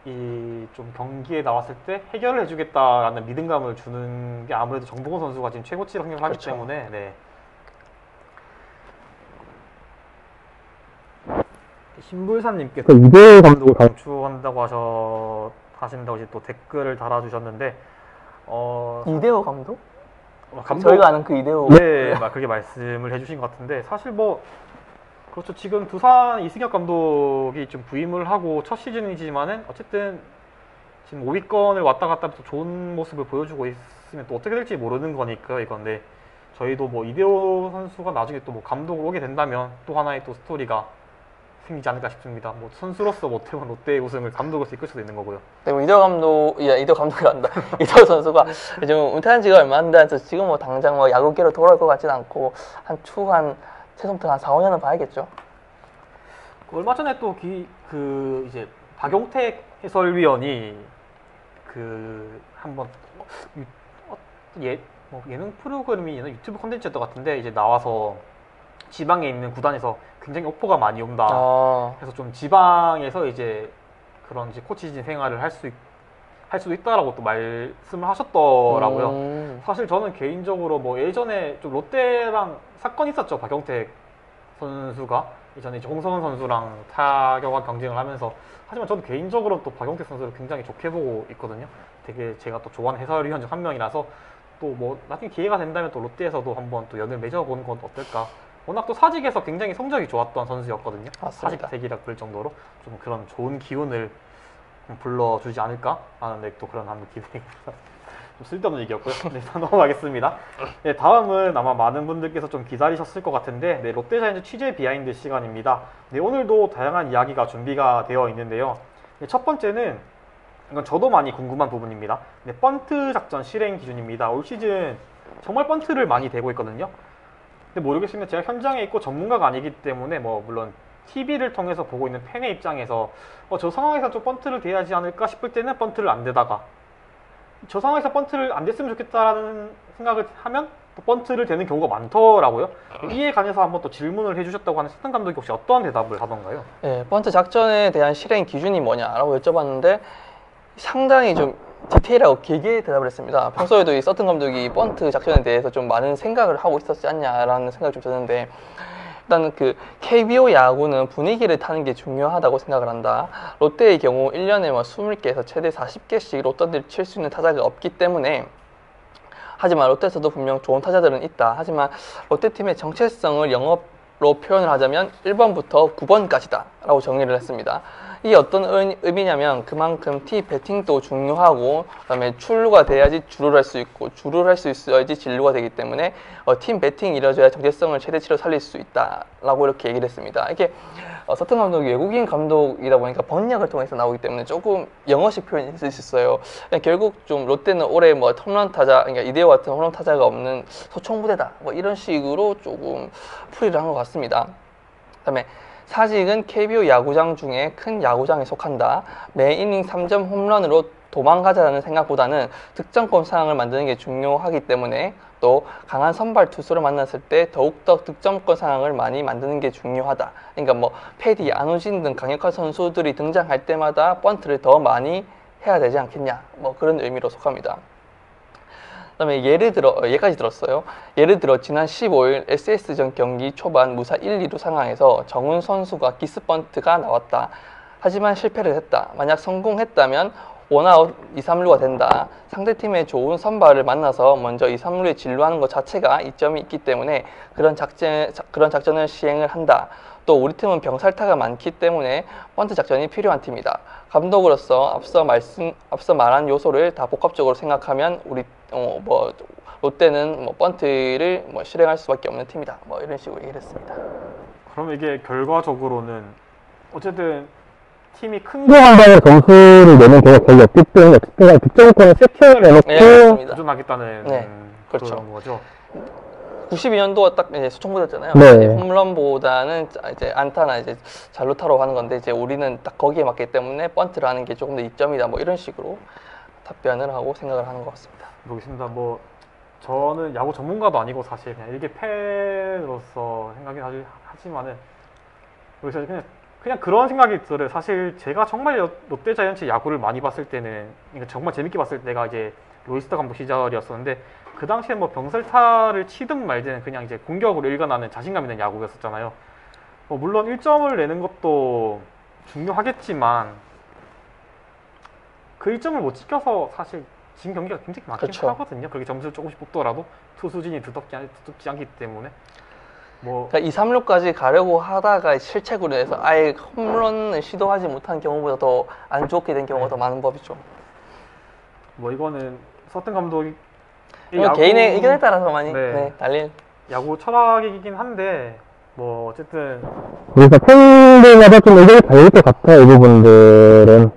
Speaker 1: 좀 경기에 나왔을 때 해결을 해주겠다라는 믿음감을 주는 게 아무래도 정보건 선수가 지금 최고치라고 생각을 하기
Speaker 2: 그렇죠.
Speaker 1: 때문에 네. 신불사님께서 이대호 감독을 강추한다고 하신다고 이제 또 댓글을 달아주셨는데
Speaker 2: 이대호 감독?
Speaker 1: 감독
Speaker 2: 저희가 아는 그 이대호.
Speaker 1: 네, 막 그렇게 말씀을 해주신 것 같은데 사실 뭐 그렇죠. 지금 두산 이승엽 감독이 좀 부임을 하고 첫 시즌이지만은 어쨌든 지금 5위권을 왔다 갔다 하면서 좋은 모습을 보여주고 있으면 또 어떻게 될지 모르는 거니까 이건데 저희도 뭐 이대호 선수가 나중에 또 뭐 감독을 오게 된다면 또 하나의 또 스토리가 생기지 않을까 싶습니다. 뭐 선수로서 못해본 롯데의 우승을 감독으로서 이끌 수도 있는 거고요.
Speaker 2: 네, 뭐 이대호 감독이란다. 이대호 선수가 지금 은퇴한 지가 얼마 안 돼서 지금 뭐 당장 뭐 야구계로 돌아올 것 같지는 않고 한 최소부터 한 4, 5년은 봐야겠죠.
Speaker 1: 얼마 전에 또 이제 박용택 해설위원이 한번 예능 프로그램이나 유튜브 콘텐츠였던 것 같은데 이제 나와서 지방에 있는 구단에서 굉장히 오퍼가 많이 온다. 그래서 좀 지방에서 이제 그런 이제 코치진 생활을 할 수도 있다라고 또 말씀을 하셨더라고요. 사실 저는 개인적으로 뭐 예전에 좀 롯데랑 사건이 있었죠. 박용택 선수가 예전에 이제 홍성은 선수랑 타격과 경쟁을 하면서 하지만 저는 개인적으로 또 박용택 선수를 굉장히 좋게 보고 있거든요. 되게 제가 또 좋아하는 해설위원 중 한 명이라서 또 뭐 나중에 기회가 된다면 또 롯데에서도 한번 또 연을 맺어보는 건 어떨까. 워낙 또 사직에서 굉장히 성적이 좋았던 선수였거든요.
Speaker 2: 맞습니다.
Speaker 1: 사직색이라 그럴 정도로 좀 그런 좋은 기운을 불러주지 않을까 하는 또 그런 한번 기대가 좀 쓸데없는 얘기였고요. 네, 넘어가겠습니다. 네, 다음은 아마 많은 분들께서 좀 기다리셨을 것 같은데 네, 롯데자이언츠 취재 비하인드 시간입니다. 네, 오늘도 다양한 이야기가 준비가 되어 있는데요. 네, 첫 번째는 이건 저도 많이 궁금한 부분입니다. 네, 번트 작전 실행 기준입니다. 올 시즌 정말 번트를 많이 대고 있거든요. 근데 모르겠습니다. 제가 현장에 있고 전문가가 아니기 때문에 뭐 물론 TV를 통해서 보고 있는 팬의 입장에서 저 상황에서 좀 번트를 대야지 않을까 싶을 때는 번트를 안 대다가 저 상황에서 번트를 안 됐으면 좋겠다라는 생각을 하면 또 번트를 대는 경우가 많더라고요. 이에 관해서 한번 또 질문을 해주셨다고 하는 스탄 감독이 혹시 어떤 대답을 하던가요?
Speaker 2: 네, 번트 작전에 대한 실행 기준이 뭐냐라고 여쭤봤는데 상당히 좀 디테일하고 길게 대답을 했습니다. 평소에도 이 서튼 감독이 번트 작전에 대해서 좀 많은 생각을 하고 있었지 않냐라는 생각이 좀 드는데 일단은 그 KBO 야구는 분위기를 타는 게 중요하다고 생각을 한다. 롯데의 경우 1년에 뭐 20개에서 최대 40개씩 롯데들이 칠 수 있는 타자가 없기 때문에 하지만 롯데에서도 분명 좋은 타자들은 있다. 하지만 롯데팀의 정체성을 영어로 표현을 하자면 1번부터 9번까지다 라고 정의를 했습니다. 이게 어떤 의미냐면 그만큼 팀 배팅도 중요하고 그다음에 출루가 돼야지 주루를 할 수 있고 주루를 할 수 있어야지 진루가 되기 때문에 팀 배팅이 이루어져야 정체성을 최대치로 살릴 수 있다라고 이렇게 얘기를 했습니다. 이게 서튼 감독이 외국인 감독이다 보니까 번역을 통해서 나오기 때문에 조금 영어식 표현이 있을 수 있어요. 결국 좀 롯데는 올해 뭐 홈런 타자, 그러니까 이대호 같은 홈런 타자가 없는 소총부대다 뭐 이런 식으로 조금 풀이를 한 것 같습니다. 그다음에 사직은 KBO 야구장 중에 큰 야구장에 속한다. 매 이닝 3점 홈런으로 도망가자라는 생각보다는 득점권 상황을 만드는 게 중요하기 때문에 또 강한 선발 투수를 만났을 때 더욱더 득점권 상황을 많이 만드는 게 중요하다. 그러니까 뭐 패디, 안우진 등 강력한 선수들이 등장할 때마다 번트를 더 많이 해야 되지 않겠냐. 뭐 그런 의미로 속합니다. 그다음에 예까지 들었어요. 예를 들어 지난 15일 SS전 경기 초반 무사 1-2루 상황에서 정훈 선수가 기스 번트가 나왔다. 하지만 실패를 했다. 만약 성공했다면 원아웃 2, 3루가 된다. 상대팀의 좋은 선발을 만나서 먼저 2, 3루에 진루하는 것 자체가 이점이 있기 때문에 그런 작전을 시행을 한다. 또 우리 팀은 병살타가 많기 때문에 번트 작전이 필요한 팀이다. 감독으로서 앞서 말한 요소를 다 복합적으로 생각하면 롯데는 번트를 실행할 수밖에 없는 팀이다. 뭐 이런 식으로 얘기를 했습니다.
Speaker 1: 그럼 이게 결과적으로는 어쨌든 팀이 큰 한방에 점수를 내는 경우가 거의 없기 때문에 어쨌든 득점권을 세팅을 해놓고 도전하겠다는
Speaker 2: 그렇죠.
Speaker 1: 그런 거죠.
Speaker 2: 92년도가 딱 이제 수총부대였잖아요.
Speaker 1: 네.
Speaker 2: 홈런보다는 이제 안타나 이제 잘루타로 하는 건데 이제 우리는 딱 거기에 맞기 때문에 번트를 하는 게 조금 더 이점이다. 뭐 이런 식으로 답변을 하고 생각을 하는 것 같습니다.
Speaker 1: 모르겠습니다. 뭐 저는 야구 전문가도 아니고 사실 그냥 일개 팬으로서 생각이 하지만은 그냥 그냥 그런 생각이 들어요. 사실 제가 정말 롯데 자이언츠 야구를 많이 봤을 때는, 그러니까 정말 재밌게 봤을 때가 이제 로이스터 감독 시절이었었는데, 그 당시에 뭐 병살타를 치든 말든 그냥 이제 공격으로 일관하는 자신감 있는 야구였었잖아요. 물론 1점을 내는 것도 중요하겠지만 그 1점을 못 지켜서 사실 진 경기가 굉장히 많긴
Speaker 2: 그렇죠.
Speaker 1: 하거든요. 그렇게 점수를 조금씩 뽑더라도 투수진이 두텁지 않기 때문에 뭐
Speaker 2: 그러니까 2, 3루까지 가려고 하다가 실책으로 해서 아예 홈런을 시도하지 못한 경우보다 더 안 좋게 된 경우가
Speaker 1: 네.
Speaker 2: 더 많은 법이죠.
Speaker 1: 뭐 이거는 서튼 감독이
Speaker 2: 이건 개인의 의견에 따라서 많이
Speaker 1: 네.
Speaker 2: 달린.
Speaker 1: 야구 철학이긴 한데 뭐 어쨌든
Speaker 3: 그래서 팬들마다 좀 의견이 달릴 것 같아요, 이 부분들은.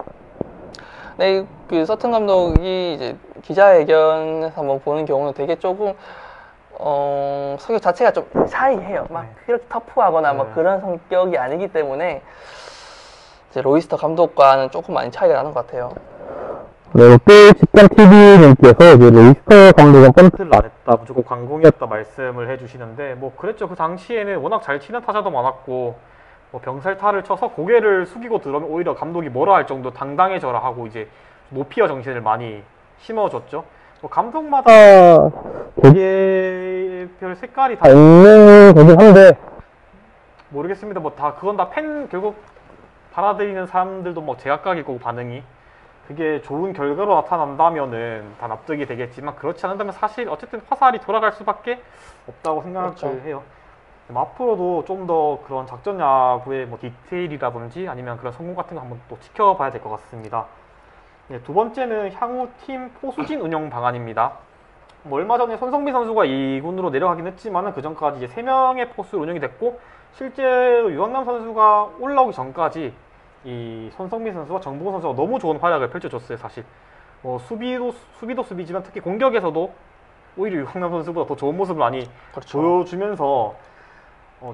Speaker 2: 네, 그 서튼 감독이 이제 기자회견에서 한번 보는 경우는 되게 조금 성격 자체가 좀 샤이해요. 막
Speaker 1: 네.
Speaker 2: 그렇게 터프하거나
Speaker 1: 네.
Speaker 2: 막 그런 성격이 아니기 때문에 이제 로이스터 감독과는 조금 많이 차이가 나는 것 같아요.
Speaker 3: 네, 롯데 직관TV님께서 이제 로이스터 감독은
Speaker 1: 번트를 안 했다, 무조건 광공이었다 말씀을 해주시는데, 뭐 그랬죠. 그 당시에는 워낙 잘 치는 타자도 많았고 뭐 병살타를 쳐서 고개를 숙이고 들어오면 오히려 감독이 뭐라 할 정도 당당해져라 하고 이제 노피어 정신을 많이 심어줬죠. 뭐 감독마다 고개별 색깔이 다
Speaker 3: 있는 거긴 한데,
Speaker 1: 모르겠습니다. 뭐 다 그건 다 팬 결국 받아들이는 사람들도 뭐 제각각이고 반응이 그게 좋은 결과로 나타난다면은 다 납득이 되겠지만, 그렇지 않는다면 사실 어쨌든 화살이 돌아갈 수밖에 없다고 생각을
Speaker 2: 그렇죠.
Speaker 1: 해요. 앞으로도 좀 더 그런 작전 야구의 뭐 디테일이라든지 아니면 그런 성공 같은 거 한번 또 지켜봐야 될 것 같습니다. 네, 두 번째는 향후 팀 포수진 운영 방안입니다. 뭐 얼마 전에 손성빈 선수가 2군으로 내려가긴 했지만은 그 전까지 이제 3명의 포수 운영이 됐고, 실제로 유강남 선수가 올라오기 전까지 이 손성빈 선수와 정보근 선수가 너무 좋은 활약을 펼쳐줬어요. 사실 뭐 수비도 수비지만 특히 공격에서도 오히려 유강남 선수보다 더 좋은 모습을 많이
Speaker 2: 그렇죠.
Speaker 1: 보여주면서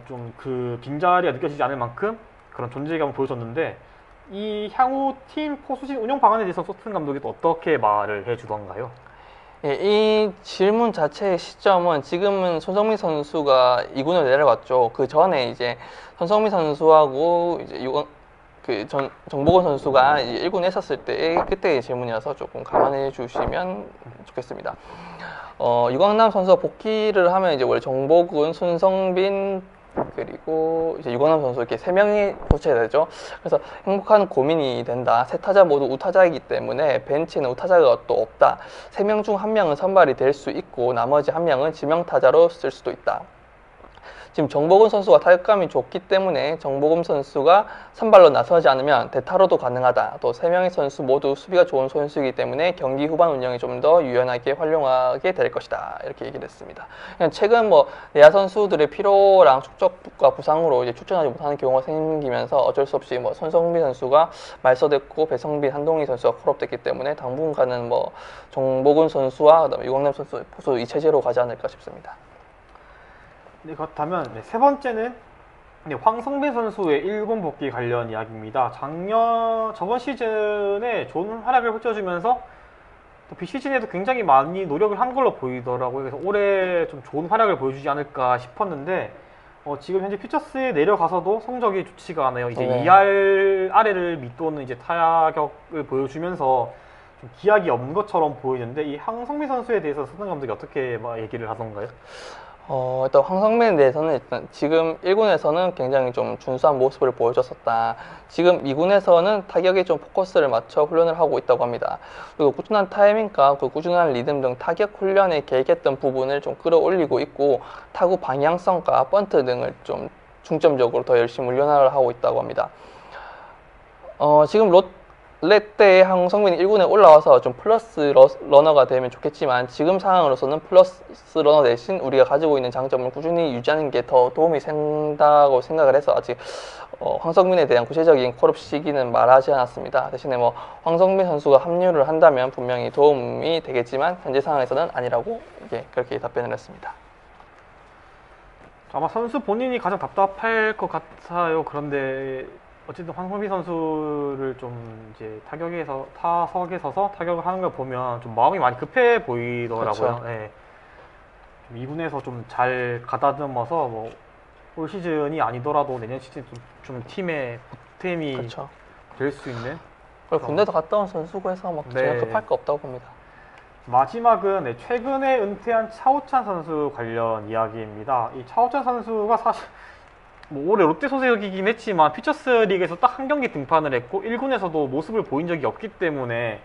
Speaker 1: 좀 그 빈자리가 느껴지지 않을 만큼 그런 존재감을 보여줬는데, 이 향후 팀 포수진 운영 방안에 대해서 소튼 감독이 또 어떻게 말을 해주던가요?
Speaker 2: 예, 이 질문 자체의 시점은 지금은 손성민 선수가 2군으로 내려갔죠. 그 전에 이제 손성민 선수하고 이제 정보건 선수가 이제 1군에 있었을 때 그때의 질문이어서 조금 감안해 주시면 좋겠습니다. 유강남 선수가 복귀를 하면 이제 원래 정보근, 손성빈 그리고 이제 유강남 선수 이렇게 3명이 교체가 되죠. 그래서 행복한 고민이 된다. 세 타자 모두 우타자이기 때문에 벤치는 우타자가 또 없다. 3명 중 1명은 선발이 될 수 있고 나머지 1명은 지명타자로 쓸 수도 있다. 지금 정보근 선수가 타격감이 좋기 때문에 정보근 선수가 선발로 나서지 않으면 대타로도 가능하다. 또 3명의 선수 모두 수비가 좋은 선수이기 때문에 경기 후반 운영이 좀 더 유연하게 활용하게 될 것이다. 이렇게 얘기를 했습니다. 그냥 최근 뭐 내야 선수들의 피로랑 축적과 부상으로 이제 출전하지 못하는 경우가 생기면서 어쩔 수 없이 뭐 손성빈 선수가 말소됐고 배성빈, 한동희 선수가 콜업됐기 때문에 당분간은 뭐 정보근 선수와 그다음에 유강남 선수 포수 이 체제로 가지 않을까 싶습니다.
Speaker 1: 네, 그렇다면 세 번째는 황성빈 선수의 일본 복귀 관련 이야기입니다. 저번 시즌에 좋은 활약을 펼쳐주면서 또 비시즌에도 굉장히 많이 노력을 한 걸로 보이더라고요. 그래서 올해 좀 좋은 활약을 보여주지 않을까 싶었는데, 지금 현재 퓨처스에 내려가서도 성적이 좋지가 않아요. 이제
Speaker 2: 네.
Speaker 1: 2할 아래를 밑도는 이제 타격을 보여주면서 좀 기약이 없는 것처럼 보이는데, 이 황성빈 선수에 대해서 서든 감독이 어떻게 얘기를 하던가요?
Speaker 2: 일단 황성민에 대해서는 일단 지금 1군에서는 굉장히 좀 준수한 모습을 보여줬었다. 지금 2군에서는 타격에 좀 포커스를 맞춰 훈련을 하고 있다고 합니다. 그리고 꾸준한 타이밍과 그 꾸준한 리듬 등 타격 훈련에 계획했던 부분을 좀 끌어올리고 있고, 타구 방향성과 번트 등을 좀 중점적으로 더 열심히 훈련을 하고 있다고 합니다. 지금 롯데 황성민이 1군에 올라와서 좀 플러스 러너가 되면 좋겠지만, 지금 상황으로서는 플러스 러너 대신 우리가 가지고 있는 장점을 꾸준히 유지하는 게 더 도움이 된다고 생각을 해서 아직 황성민에 대한 구체적인 콜업 시기는 말하지 않았습니다. 대신에 뭐 황성민 선수가 합류를 한다면 분명히 도움이 되겠지만 현재 상황에서는 아니라고 그렇게 답변을 했습니다.
Speaker 1: 아마 선수 본인이 가장 답답할 것 같아요. 그런데 어쨌든 황성빈 선수를 좀 이제 타석에 서서 타격을 하는 걸 보면 좀 마음이 많이 급해 보이더라고요.
Speaker 2: 그렇죠.
Speaker 1: 네. 2군에서 좀 잘 가다듬어서 뭐 올 시즌이 아니더라도 내년 시즌 좀 팀에 득템이
Speaker 2: 그렇죠.
Speaker 1: 될 수 있는.
Speaker 2: 그리고 군대도 갔다 온 선수고 해서 뭐
Speaker 1: 네.
Speaker 2: 전혀 급할 거 없다고 봅니다.
Speaker 1: 마지막은 네, 최근에 은퇴한 차우찬 선수 관련 이야기입니다. 이 차우찬 선수가 사실 뭐 올해 롯데 소속이긴 했지만 퓨처스 리그에서 딱 한 경기 등판을 했고 1군에서도 모습을 보인 적이 없기 때문에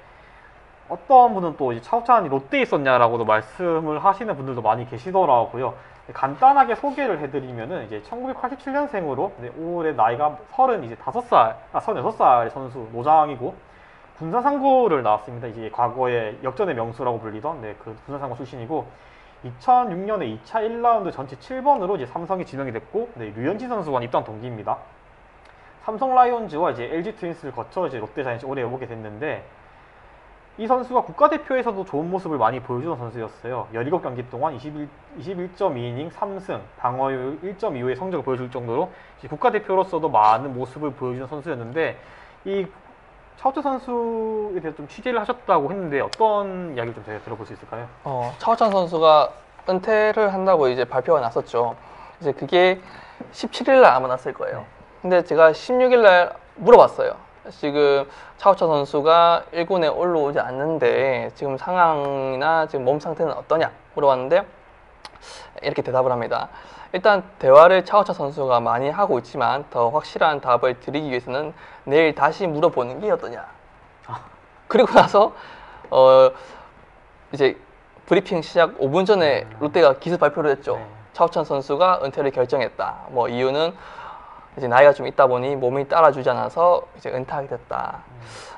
Speaker 1: 어떤 분은 또 이제 차우찬이 롯데에 있었냐라고도 말씀을 하시는 분들도 많이 계시더라고요. 간단하게 소개를 해드리면은 이제 1987년생으로 올해 나이가 36살 선수 노장이고 군사상고를 나왔습니다. 이제 과거에 역전의 명수라고 불리던 그 군사상고 출신이고 2006년에 2차 1라운드 전체 7번으로 이제 삼성이 지명이 됐고 류현진 선수와 입단 동기입니다. 삼성 라이온즈와 이제 LG 트윈스를 거쳐 이제 롯데 자이언츠 올해 오게 됐는데 이 선수가 국가대표에서도 좋은 모습을 많이 보여주는 선수였어요. 17경기 동안 21.2이닝 3승, 방어율 1.25의 성적을 보여줄 정도로 국가대표로서도 많은 모습을 보여주는 선수였는데 이 차우찬 선수에 대해서 좀 취재를 하셨다고 했는데 어떤 이야기를 좀 저희가 들어볼 수 있을까요?
Speaker 2: 차우찬 선수가 은퇴를 한다고 이제 발표가 났었죠. 이제 그게 17일 날 아마 났을 거예요. 근데 제가 16일 날 물어봤어요. 지금 차우찬 선수가 1군에 올라오지 않는데 지금 상황이나 지금 몸 상태는 어떠냐 물어봤는데 이렇게 대답을 합니다. 일단 대화를 차우찬 선수가 많이 하고 있지만 더 확실한 답을 드리기 위해서는 내일 다시 물어보는 게 어떠냐. 그리고 나서 이제 브리핑 시작 5분 전에 롯데가 기습 발표를 했죠.
Speaker 1: 네.
Speaker 2: 차우찬 선수가 은퇴를 결정했다. 뭐 이유는 이제 나이가 좀 있다 보니 몸이 따라주지 않아서 이제 은퇴하게 됐다.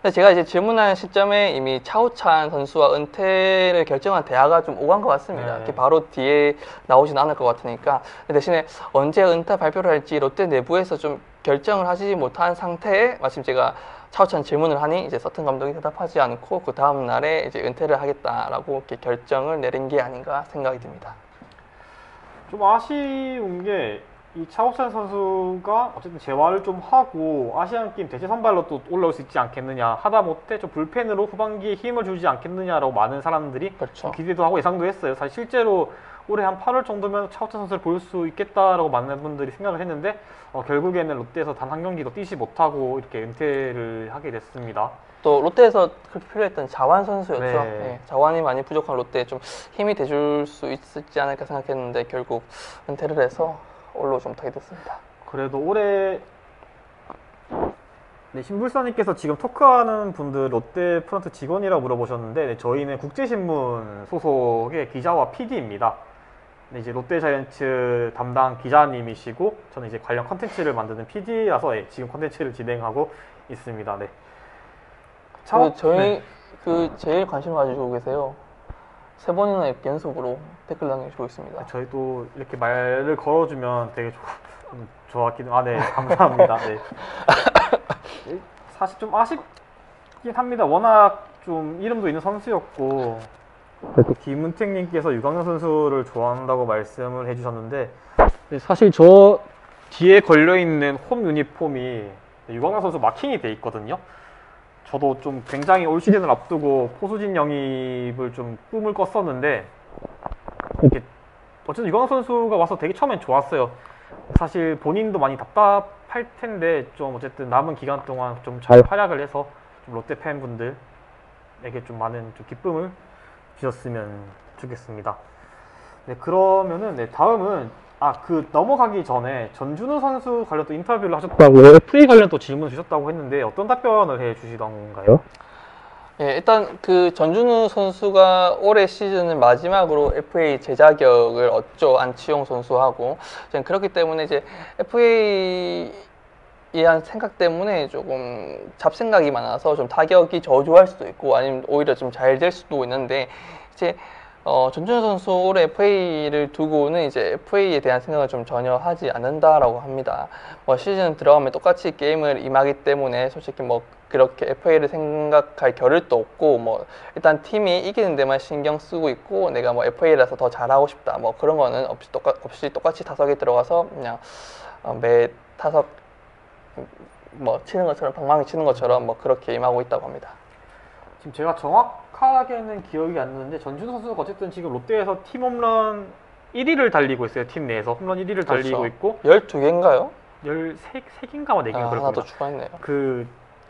Speaker 2: 근데 제가 이제 질문한 시점에 이미 차우찬 선수와 은퇴를 결정한 대화가 좀 오간 것 같습니다.
Speaker 1: 네.
Speaker 2: 이렇게 바로 뒤에 나오진 않을 것 같으니까. 대신에 언제 은퇴 발표를 할지 롯데 내부에서 좀 결정을 하지 못한 상태에 마침 제가 차우찬 질문을 하니 이제 서튼 감독이 대답하지 않고 그 다음 날에 이제 은퇴를 하겠다라고 이렇게 결정을 내린 게 아닌가 생각이 듭니다.
Speaker 1: 좀 아쉬운 게 이 차우찬 선수가 어쨌든 재활을 좀 하고 아시안 게임 대체 선발로 또 올라올 수 있지 않겠느냐 하다못해 좀 불펜으로 후반기에 힘을 주지 않겠느냐라고 많은 사람들이
Speaker 2: 그렇죠.
Speaker 1: 좀 기대도 하고 예상도 했어요. 사실 실제로 올해 한 8월 정도면 차우찬 선수를 볼 수 있겠다라고 많은 분들이 생각을 했는데 결국에는 롯데에서 단 한 경기도 뛰지 못하고 이렇게 은퇴를 하게 됐습니다.
Speaker 2: 또 롯데에서 그렇게 필요했던 자완 선수였죠.
Speaker 1: 네.
Speaker 2: 네, 자완이 많이 부족한 롯데에 좀 힘이 돼줄 수 있지 않을까 생각했는데 결국 은퇴를 해서 올라오지 못하게 됐습니다.
Speaker 1: 그래도 올해 신불사님께서 지금 토크하는 분들 롯데 프런트 직원이라고 물어보셨는데 저희는 국제신문 소속의 기자와 PD입니다. 이제 롯데 자이언츠 담당 기자님이시고 저는 이제 관련 컨텐츠를 만드는 PD라서 지금 컨텐츠를 진행하고 있습니다. 네.
Speaker 2: 저희 제일 관심 가지고 계세요. 3번이나 연속으로 댓글 남겨주고 있습니다.
Speaker 1: 저희도 이렇게 말을 걸어주면 되게 좋았긴 네, 감사합니다. 네. 사실 좀 아쉽긴 합니다. 워낙 좀 이름도 있는 선수였고 김은택님께서 유강현 선수를 좋아한다고 말씀을 해주셨는데 사실 저 뒤에 걸려있는 홈 유니폼이 유강현 선수 마킹이 돼 있거든요. 저도 좀 굉장히 올 시즌을 앞두고 포수진 영입을 좀 꿈을 꿨었는데 어쨌든 유강현 선수가 와서 되게 처음엔 좋았어요. 사실 본인도 많이 답답할 텐데 좀 어쨌든 남은 기간 동안 좀 잘 활약을 해서 좀 롯데 팬분들에게 좀 많은 좀 기쁨을 주셨으면 좋겠습니다. 네, 그러면은 다음은 넘어가기 전에 전준우 선수 관련 또 인터뷰를 하셨다고 FA 관련 또 질문 주셨다고 했는데 어떤 답변을 해 주시던가요?
Speaker 2: 예, 일단 그 전준우 선수가 올해 시즌을 마지막으로 FA 재자격을 얻죠. 안치홍 선수하고. 그렇기 때문에 이제 FA에 대한 생각 때문에 조금 잡생각이 많아서 좀 타격이 저조할 수도 있고 아니면 오히려 좀 잘 될 수도 있는데 이제 전준우 선수 올해 FA를 두고는 이제 FA에 대한 생각을 좀 전혀 하지 않는다라고 합니다. 시즌 들어가면 똑같이 게임을 임하기 때문에 솔직히 그렇게 FA를 생각할 겨를도 없고 일단 팀이 이기는 데만 신경 쓰고 있고 내가 FA라서 더 잘하고 싶다 그런 거는 없이 똑같이 타석에 들어가서 그냥 매 타석 치는 것처럼 방망이 치는 것처럼 그렇게 임하고 있다고 합니다.
Speaker 1: 지금 제가 정확하게는 기억이 안 나는데 전준우 선수가 어쨌든 지금 롯데에서 팀 홈런 1위를 달리고 있어요. 팀 내에서 홈런 1위를 달리고
Speaker 2: 그렇죠.
Speaker 1: 있고
Speaker 2: 12개인가요?
Speaker 1: 13개인가만 4개가
Speaker 2: 하나 더
Speaker 1: 그랬거든요.
Speaker 2: 추가했네요.
Speaker 1: 그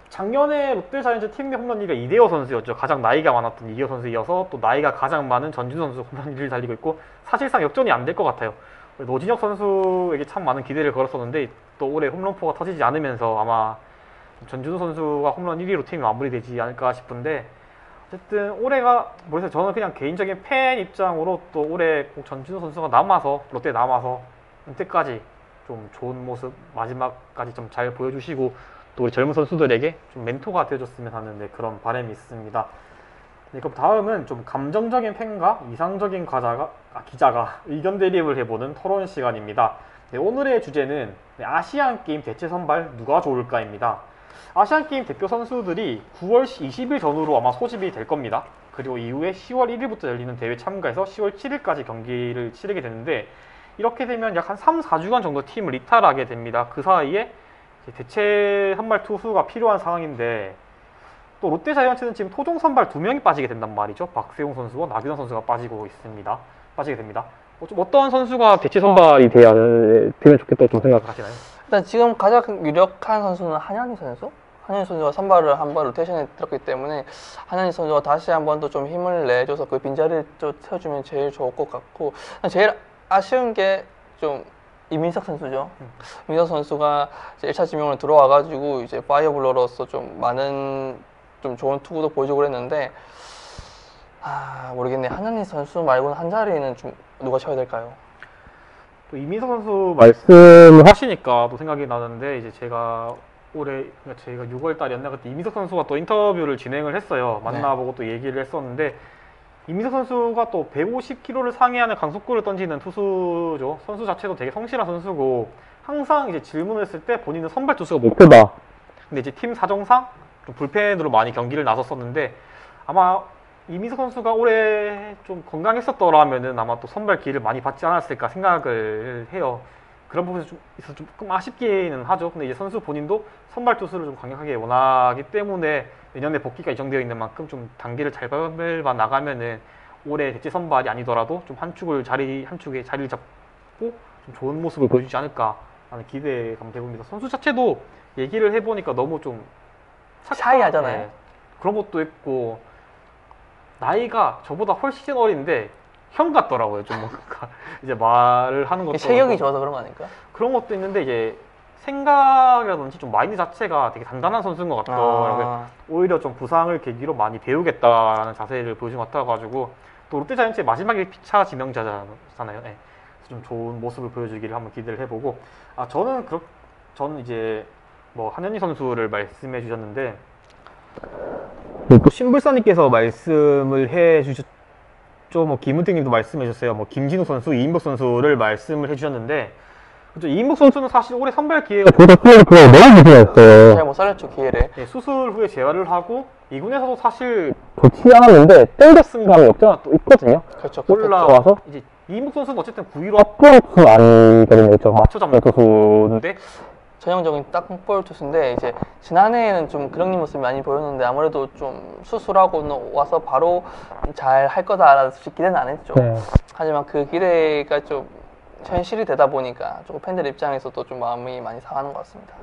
Speaker 1: 작년에 롯데자이언츠 팀 내 홈런 1위가 이대호 선수였죠. 가장 나이가 많았던 이대호 선수이어서 또 나이가 가장 많은 전준우 선수 홈런 1위를 달리고 있고 사실상 역전이 안 될 것 같아요. 노진혁 선수에게 참 많은 기대를 걸었었는데 또 올해 홈런포가 터지지 않으면서 아마 전준우 선수가 홈런 1위로 팀이 마무리되지 않을까 싶은데 어쨌든 올해가 모르겠어요. 저는 그냥 개인적인 팬 입장으로 또 올해 꼭 전준우 선수가 남아서 롯데에 남아서 은퇴까지 좀 좋은 모습 마지막까지 좀 잘 보여주시고 또 우리 젊은 선수들에게 좀 멘토가 되어줬으면 하는 그런 바람이 있습니다. 네, 그럼 다음은 좀 감정적인 팬과 이상적인 기자가 의견 대립을 해보는 토론 시간입니다. 네, 오늘의 주제는 아시안게임 대체 선발 누가 좋을까입니다. 아시안게임 대표 선수들이 9월 20일 전후로 아마 소집이 될 겁니다. 그리고 이후에 10월 1일부터 열리는 대회 참가해서 10월 7일까지 경기를 치르게 되는데 이렇게 되면 약 한 3, 4주간 정도 팀을 이탈하게 됩니다. 그 사이에 대체 선발 투수가 필요한 상황인데 또 롯데자이언츠는 지금 토종 선발 2명이 빠지게 된단 말이죠. 박세웅 선수와 나균원 선수가 빠지게 됩니다. 좀 어떤 선수가 대체 선발이 되면 좋겠다고 좀 생각하시나요?
Speaker 2: 일단 지금 가장 유력한 선수는 한현희 선수? 한현희 선수가 선발을 한번 로테이션에 들었기 때문에 한현희 선수가 다시 한 번 더 좀 힘을 내줘서 그 빈자리를 좀 채워주면 제일 좋을 것 같고 제일 아쉬운 게 좀 이민석 선수죠. 이민석 선수가 이제 1차 지명으로 들어와가지고 이제 파이어블러로서 좀 많은 좀 좋은 투구도 보여주고 그랬는데 모르겠네. 한현희 선수 말고는 한 자리는 좀 누가 쳐야 될까요?
Speaker 1: 또 이민석 선수 말씀을 하시니까 또 생각이 나는데 이제 제가 6월 달이었나 그때 이민석 선수가 또 인터뷰를 진행을 했어요. 만나보고 또 얘기를 했었는데 이민석 선수가 또 150km를 상회하는 강속구를 던지는 투수죠. 선수 자체도 되게 성실한 선수고 항상 이제 질문을 했을 때 본인은 선발 투수가 목표다. 근데 이제 팀 사정상 좀 불펜으로 많이 경기를 나섰었는데 아마 이민석 선수가 올해 좀 건강했었더라면은 아마 또 선발 기회를 많이 받지 않았을까 생각을 해요. 그런 부분에서 좀 있어서 조금 아쉽기는 하죠. 근데 이제 선수 본인도 선발 투수를 좀 강력하게 원하기 때문에 내년에 복귀가 예정되어 있는 만큼 좀 단계를 잘 밟아 나가면은 올해 대체 선발이 아니더라도 좀 한 축에 자리를 잡고 좀 좋은 모습을 보여주지 않을까 하는 기대감 해봅니다. 선수 자체도 얘기를 해보니까 너무 좀
Speaker 2: 샤이하잖아요.
Speaker 1: 네, 그런 것도 있고 나이가 저보다 훨씬 어린데 형 같더라고요. 좀 뭔가 이제 말을 하는 것도
Speaker 2: 체격이 좋아서 그런 거 아닐까?
Speaker 1: 그런 것도 있는데 이제 생각이라든지 좀 마인드 자체가 되게 단단한 선수인 것 같더라고요. 오히려 좀 부상을 계기로 많이 배우겠다라는 자세를 보여준 것 같아가지고 또 롯데자이언츠의 마지막에 피차 지명자잖아요. 네. 좀 좋은 모습을 보여주기를 한번 기대를 해보고 저는 이제 뭐 한현희 선수를 말씀해 주셨는데 또 신불사님께서 말씀을 해주셨죠. 뭐 김은택님도 말씀해 주셨어요. 뭐 김진욱 선수, 이인복 선수를 말씀을 해주셨는데 그렇죠. 이인복 선수는 사실 올해 선발 기회가
Speaker 3: 저도 그걸 너무 무서웠어요.
Speaker 2: 잘 못 살렸죠, 기회를.
Speaker 1: 네, 수술 후에 재활을 하고 2군에서도 사실
Speaker 3: 좋지 않았는데 땡겼으면 하는 역자가 또 있거든요.
Speaker 2: 그렇죠.
Speaker 1: 올라와서 이제 이인복 선수는 어쨌든 9위로
Speaker 3: 앞으로 투수 아니거든요. 그렇죠.
Speaker 1: 맞춰 잡는 투수인데
Speaker 2: 전형적인 땅볼 투수인데 이제 지난해에는 좀 그런 모습이 많이 보였는데 아무래도 좀 수술하고 와서 바로 잘 할 거다라는 기대는 안 했죠.
Speaker 3: 네.
Speaker 2: 하지만 그 기대가 좀 현실이 되다 보니까 조금 팬들 입장에서도 좀 마음이 많이 상하는 것 같습니다.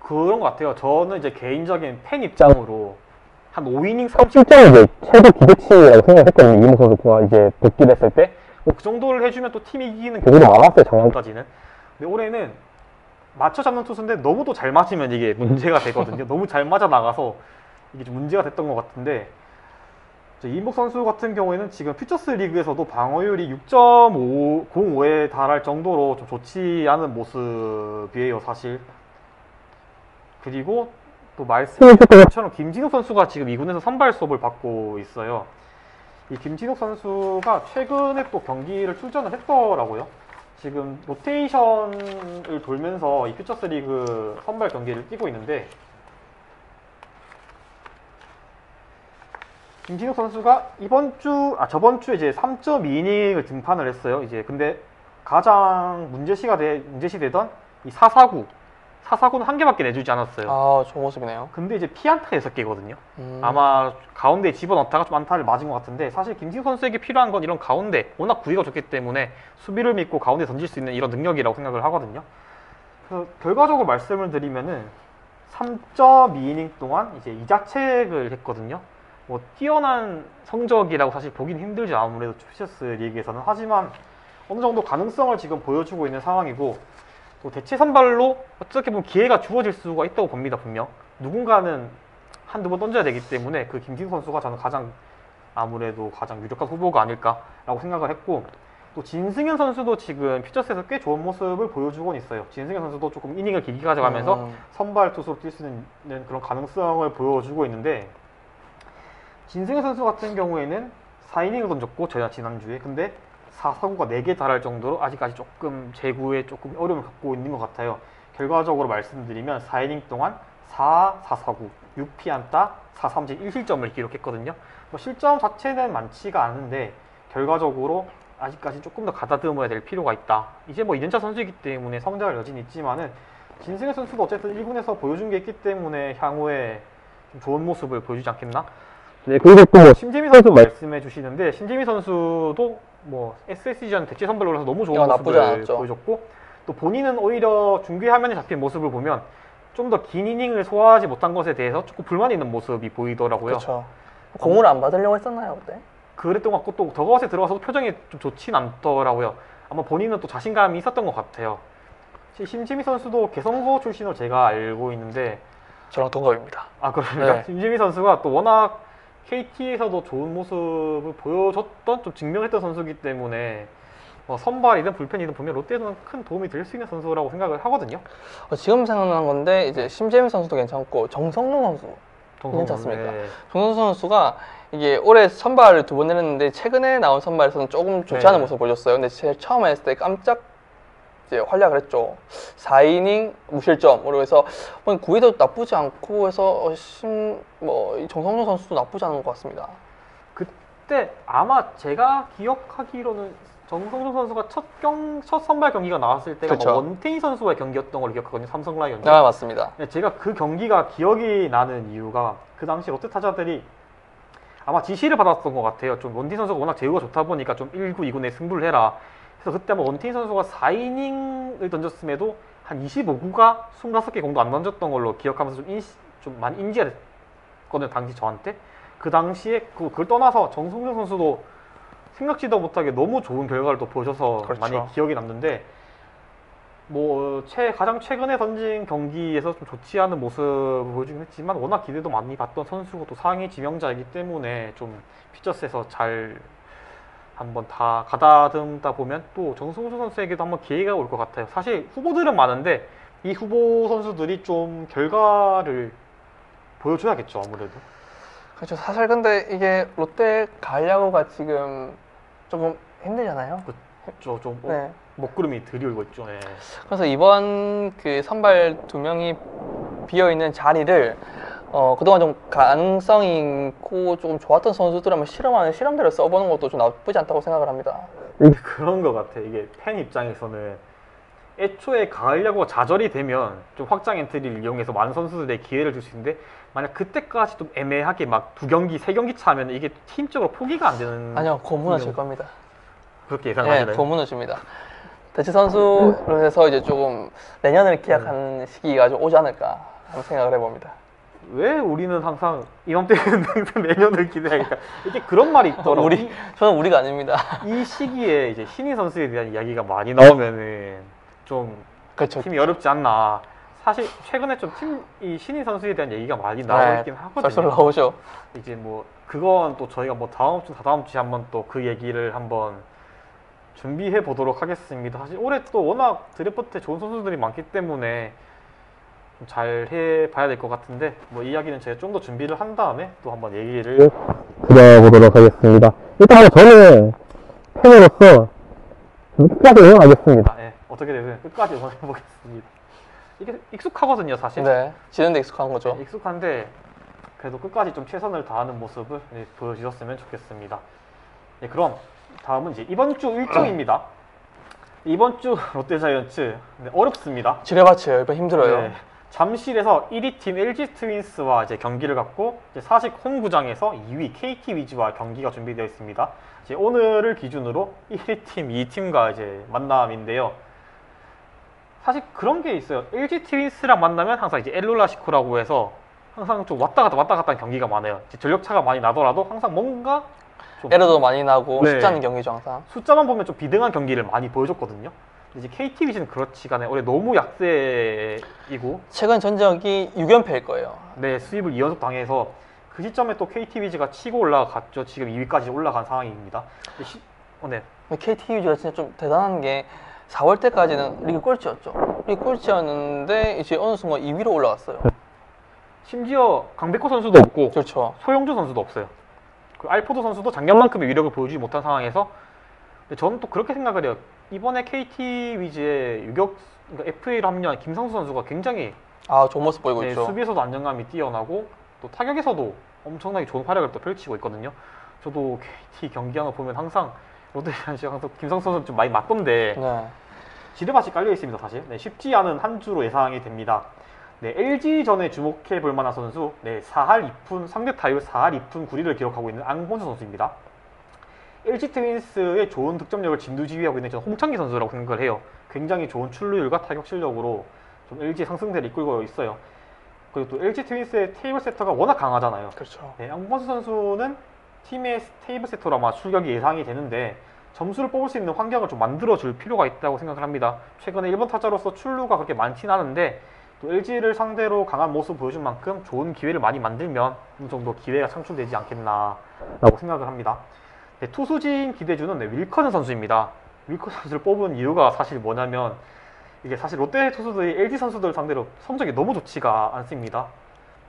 Speaker 1: 그런 것 같아요. 저는 이제 개인적인 팬 입장으로 한 5이닝 30
Speaker 3: 실제로 이제 최고 기대치라고 생각했거든요. 이인복 선수가 이제 복귀를 했을 때.
Speaker 1: 그 정도를 해주면 또 팀이 이기는
Speaker 3: 보기도 많았어요, 작년.
Speaker 1: 까지는. 근데 올해는 맞춰 잡는 투수인데 너무 또 잘 맞으면 이게 문제가 되거든요. 너무 잘 맞아 나가서 이게 좀 문제가 됐던 것 같은데 이인복 선수 같은 경우에는 지금 퓨처스 리그에서도 방어율이 6.05에 달할 정도로 좀 좋지 않은 모습이에요, 사실. 그리고 또 말씀하신 것처럼 김진욱 선수가 지금 2군에서 선발 수업을 받고 있어요. 이 김진욱 선수가 최근에 또 경기를 출전을 했더라고요. 지금 로테이션을 돌면서 이 퓨처스 리그 선발 경기를 뛰고 있는데 김진욱 선수가 저번 주에 이제 3.2이닝을 등판을 했어요. 이제 근데 가장 문제시되던 이 4사구는 한 개밖에 내주지 않았어요.
Speaker 2: 좋은 모습이네요.
Speaker 1: 근데 이제 피안타가 6개거든요. 아마 가운데에 집어넣다가 좀 안타를 맞은 것 같은데 사실 김진욱 선수에게 필요한 건 이런 가운데 워낙 구위가 좋기 때문에 수비를 믿고 가운데 던질 수 있는 이런 능력이라고 생각을 하거든요. 그래서 결과적으로 말씀을 드리면은 3.2이닝 동안 이제 이자책을 했거든요. 뭐 뛰어난 성적이라고 사실 보긴 힘들죠. 아무래도 피처스 리그에서는. 하지만 어느 정도 가능성을 지금 보여주고 있는 상황이고, 또 대체 선발로 어떻게 보면 기회가 주어질 수가 있다고 봅니다. 분명 누군가는 한두 번 던져야 되기 때문에 그 김진수 선수가 저는 아무래도 가장 유력한 후보가 아닐까라고 생각을 했고, 또 진승현 선수도 지금 퓨처스에서 꽤 좋은 모습을 보여주고 있어요. 진승현 선수도 조금 이닝을 길게 가져가면서 선발 투수로 뛸 수 있는 그런 가능성을 보여주고 있는데, 진승현 선수 같은 경우에는 4이닝을 던졌고 저희가 지난주에, 근데 4사구가 4개 달할 정도로 아직까지 조금 제구에 조금 어려움을 갖고 있는 것 같아요. 결과적으로 말씀드리면 4이닝 동안 4사구 6피안타 4삼진 1실점을 기록했거든요. 뭐 실점 자체는 많지가 않은데 결과적으로 아직까지 조금 더 가다듬어야 될 필요가 있다. 이제 뭐 2년차 선수이기 때문에 성장할 여지는 있지만은, 진승현 선수도 어쨌든 1군에서 보여준 게 있기 때문에 향후에 좀 좋은 모습을 보여주지 않겠나?
Speaker 3: 네, 그리고 또 뭐,
Speaker 1: 신재미 선수 말씀해 주시는데, 신재미 선수도 뭐 SSG전 대체 선발로 올라서 너무 좋은
Speaker 2: 나쁘지
Speaker 1: 모습을
Speaker 2: 않았죠.
Speaker 1: 보여줬고, 또 본인은 오히려 중계 화면에 잡힌 모습을 보면 좀 더 긴 이닝을 소화하지 못한 것에 대해서 조금 불만이 있는 모습이 보이더라고요.
Speaker 2: 그렇죠. 공을 안 받으려고 했었나요 그때?
Speaker 1: 그랬던 것 같고, 또 더그아웃에 들어가서 표정이 좀 좋진 않더라고요. 아마 본인은 또 자신감이 있었던 것 같아요. 심지미 선수도 개성고 출신으로 제가 알고 있는데,
Speaker 2: 저랑 동갑입니다.
Speaker 1: 아 그러니까
Speaker 2: 네.
Speaker 1: 심지미 선수가 또 워낙 KT에서도 좋은 모습을 보여줬던, 좀 증명했던 선수이기 때문에 선발이든 불펜이든 보면 롯데에서는 큰 도움이 될 수 있는 선수라고 생각을 하거든요.
Speaker 2: 지금 생각난 건데 이제 심재민 선수도 괜찮고 정성로 선수 괜찮습니까?
Speaker 1: 네.
Speaker 2: 정성로 선수가 이게 올해 선발을 2번 내렸는데 최근에 나온 선발에서는 조금 좋지 않은
Speaker 1: 네.
Speaker 2: 모습을 보여줬어요. 근데 제일 처음에 했을 때 깜짝 이제 활약을 했죠. 4이닝 무실점으로 해서 9위도 나쁘지 않고 해서 이 정성로 선수도 나쁘지 않은 것 같습니다.
Speaker 1: 그때 아마 제가 기억하기로는 정성준 선수가 첫 선발 경기가 나왔을 때가
Speaker 2: 그쵸.
Speaker 1: 원태인 선수와의 경기였던 걸로 기억하거든요. 삼성 라이온즈.
Speaker 2: 아 맞습니다.
Speaker 1: 제가 그 경기가 기억이 나는 이유가, 그 당시 롯데 타자들이 아마 지시를 받았던 것 같아요. 좀 원태인 선수가 워낙 제구가 좋다 보니까 좀 1구, 2군에 승부를 해라. 그래서 그때 아마 원태인 선수가 4이닝을 던졌음에도 한 25구가 25개 정도 안 던졌던 걸로 기억하면서 좀 많이 인지가 됐거든요. 당시 저한테. 그 당시에 그걸 떠나서 정성준 선수도 생각지도 못하게 너무 좋은 결과를 또 보여줘서
Speaker 2: 그렇죠.
Speaker 1: 많이 기억이 남는데, 뭐 가장 최근에 던진 경기에서 좀 좋지 않은 모습을 보여주긴 했지만 워낙 기대도 많이 받던 선수고 또 상위 지명자이기 때문에 좀 피처스에서 잘 한번 다 가다듬다 보면 또 정승수 선수에게도 한번 기회가 올 것 같아요. 사실 후보들은 많은데 이 후보 선수들이 좀 결과를 보여줘야겠죠, 아무래도.
Speaker 2: 그렇죠. 사실 근데 이게 롯데 가을 야구가 지금 조금 힘들잖아요.
Speaker 1: 그렇죠. 좀
Speaker 2: 네.
Speaker 1: 먹구름이 들이오고 있죠. 네.
Speaker 2: 그래서 이번 그 선발 2명이 비어 있는 자리를 그동안 좀 가능성이 있고 조금 좋았던 선수들 한번 실험하는 실험대로 써보는 것도 좀 나쁘지 않다고 생각을 합니다.
Speaker 1: 그런 것 같아. 이게 팬 입장에서는 애초에 가을 야구가 좌절이 되면 좀 확장 엔트리를 이용해서 많은 선수들에게 기회를 줄 수 있는데, 만약 그때까지 좀 애매하게 막 2경기, 3경기 차면 이게 팀적으로 포기가 안 되는.
Speaker 2: 아니요, 고문을 줄 겁니다.
Speaker 1: 그렇게
Speaker 2: 네,
Speaker 1: 예상하시나요?
Speaker 2: 고문을 줍니다. 대체 선수로 해서 이제 조금 내년을 기약하는 시기가 좀 오지 않을까 하는 생각을 해봅니다.
Speaker 1: 왜 우리는 항상 이맘때는 항상 내년을 기대하니까 이게 그런 말이 있더라고요.
Speaker 2: 저는 우리가 아닙니다.
Speaker 1: 이 시기에 이제 신인 선수에 대한 이야기가 많이 나오면은 좀
Speaker 2: 그렇죠.
Speaker 1: 팀이 어렵지 않나. 사실 최근에 좀 이 신인 선수에 대한 얘기가 많이 나오고 있긴 하거든요.
Speaker 2: 썰썰 나오죠.
Speaker 1: 이제 뭐 그건 또 저희가 뭐 다음 주, 다다음 주에 한번 또 그 얘기를 한번 준비해 보도록 하겠습니다. 사실 올해 또 워낙 드래프트에 좋은 선수들이 많기 때문에 좀 잘 해봐야 될 것 같은데, 뭐 이야기는 제가 좀 더 준비를 한 다음에 또 한번 얘기를
Speaker 3: 드려보도록 하겠습니다. 일단 뭐 저는 팬으로서 끝까지 응원하겠습니다.
Speaker 1: 네, 어떻게 되든 끝까지 응원해 보겠습니다. 이게 익숙하거든요, 사실.
Speaker 2: 네, 지는데 익숙한 거죠.
Speaker 1: 네, 익숙한데 그래도 끝까지 좀 최선을 다하는 모습을 보여주셨으면 좋겠습니다. 네, 그럼 다음은 이제 이번 주 일정입니다. 이번 주 롯데자이언츠 어렵습니다.
Speaker 2: 지뢰밭이에요. 이번 힘들어요.
Speaker 1: 네, 잠실에서 1위 팀 LG 트윈스와 이제 경기를 갖고 이제 사직 홈구장에서 2위 KT 위즈와 경기가 준비되어 있습니다. 이제 오늘을 기준으로 1위 팀, 2팀과 이제 만남인데요. 사실 그런 게 있어요. LG 트윈스랑 만나면 항상 이제 엘룰라시코라고 해서 항상 좀 왔다 갔다 하는 경기가 많아요. 이제 전력 차가 많이 나더라도 항상 뭔가 좀
Speaker 2: 에러도 많이 나고
Speaker 1: 네.
Speaker 2: 쉽지 않은 경기죠 항상.
Speaker 1: 숫자만 보면 좀 비등한 경기를 많이 보여줬거든요. 근데 이제 KT 위즈는 그렇지가 않아요. 올해 너무 약세이고
Speaker 2: 최근 전적이 6연패일 거예요.
Speaker 1: 네, 수입을 2연속 당해서 그 시점에 또 KT 위즈가 치고 올라갔죠. 지금 2위까지 올라간 상황입니다. 네.
Speaker 2: KT 위즈가 진짜 좀 대단한 게 4월 때까지는 리그 꼴찌였죠. 리그 꼴찌였는데 이제 어느 순간 2위로 올라갔어요.
Speaker 1: 심지어 강백호 선수도 없고
Speaker 2: 그렇죠.
Speaker 1: 소영주 선수도 없어요. 그 알포드 선수도 작년만큼의 위력을 보여주지 못한 상황에서 근데 저는 또 그렇게 생각을 해요. 이번에 KT 위즈의 유격 그러니까 FA로 합류한 김상수 선수가 굉장히
Speaker 2: 아 좋은 모습 보이고
Speaker 1: 네,
Speaker 2: 있죠.
Speaker 1: 수비에서도 안정감이 뛰어나고 또 타격에서도 엄청나게 좋은 활약을 또 펼치고 있거든요. 저도 KT 경기하는 거 보면 항상 롯데자이언츠 항상 김상수 선수 좀 많이 맞던데
Speaker 2: 네.
Speaker 1: 지뢰밭이 깔려 있습니다. 사실 네, 쉽지 않은 한 주로 예상이 됩니다. 네, LG전에 주목해 볼 만한 선수, 네, 4할 2푼 상대 타율 4할 2푼 9리를 기록하고 있는 안본수 선수입니다. LG 트윈스의 좋은 득점력을 진두지휘하고 있는 저는 홍창기 선수라고 생각을 해요. 굉장히 좋은 출루율과 타격 실력으로 좀 LG 상승세를 이끌고 있어요. 그리고 또 LG 트윈스의 테이블 세터가 워낙 강하잖아요.
Speaker 2: 그렇죠.
Speaker 1: 네, 안본수 선수는 팀의 테이블 세터로 아마 출격이 예상이 되는데 점수를 뽑을 수 있는 환경을 좀 만들어줄 필요가 있다고 생각을 합니다. 최근에 1번 타자로서 출루가 그렇게 많진 않은데 또 LG를 상대로 강한 모습을 보여준 만큼 좋은 기회를 많이 만들면 어느 정도 기회가 창출되지 않겠나라고 생각을 합니다. 네, 투수진 기대주는 네, 윌커슨 선수입니다. 윌커슨 선수를 뽑은 이유가 사실 뭐냐면 이게 사실 롯데 투수들이 LG 선수들 상대로 성적이 너무 좋지가 않습니다.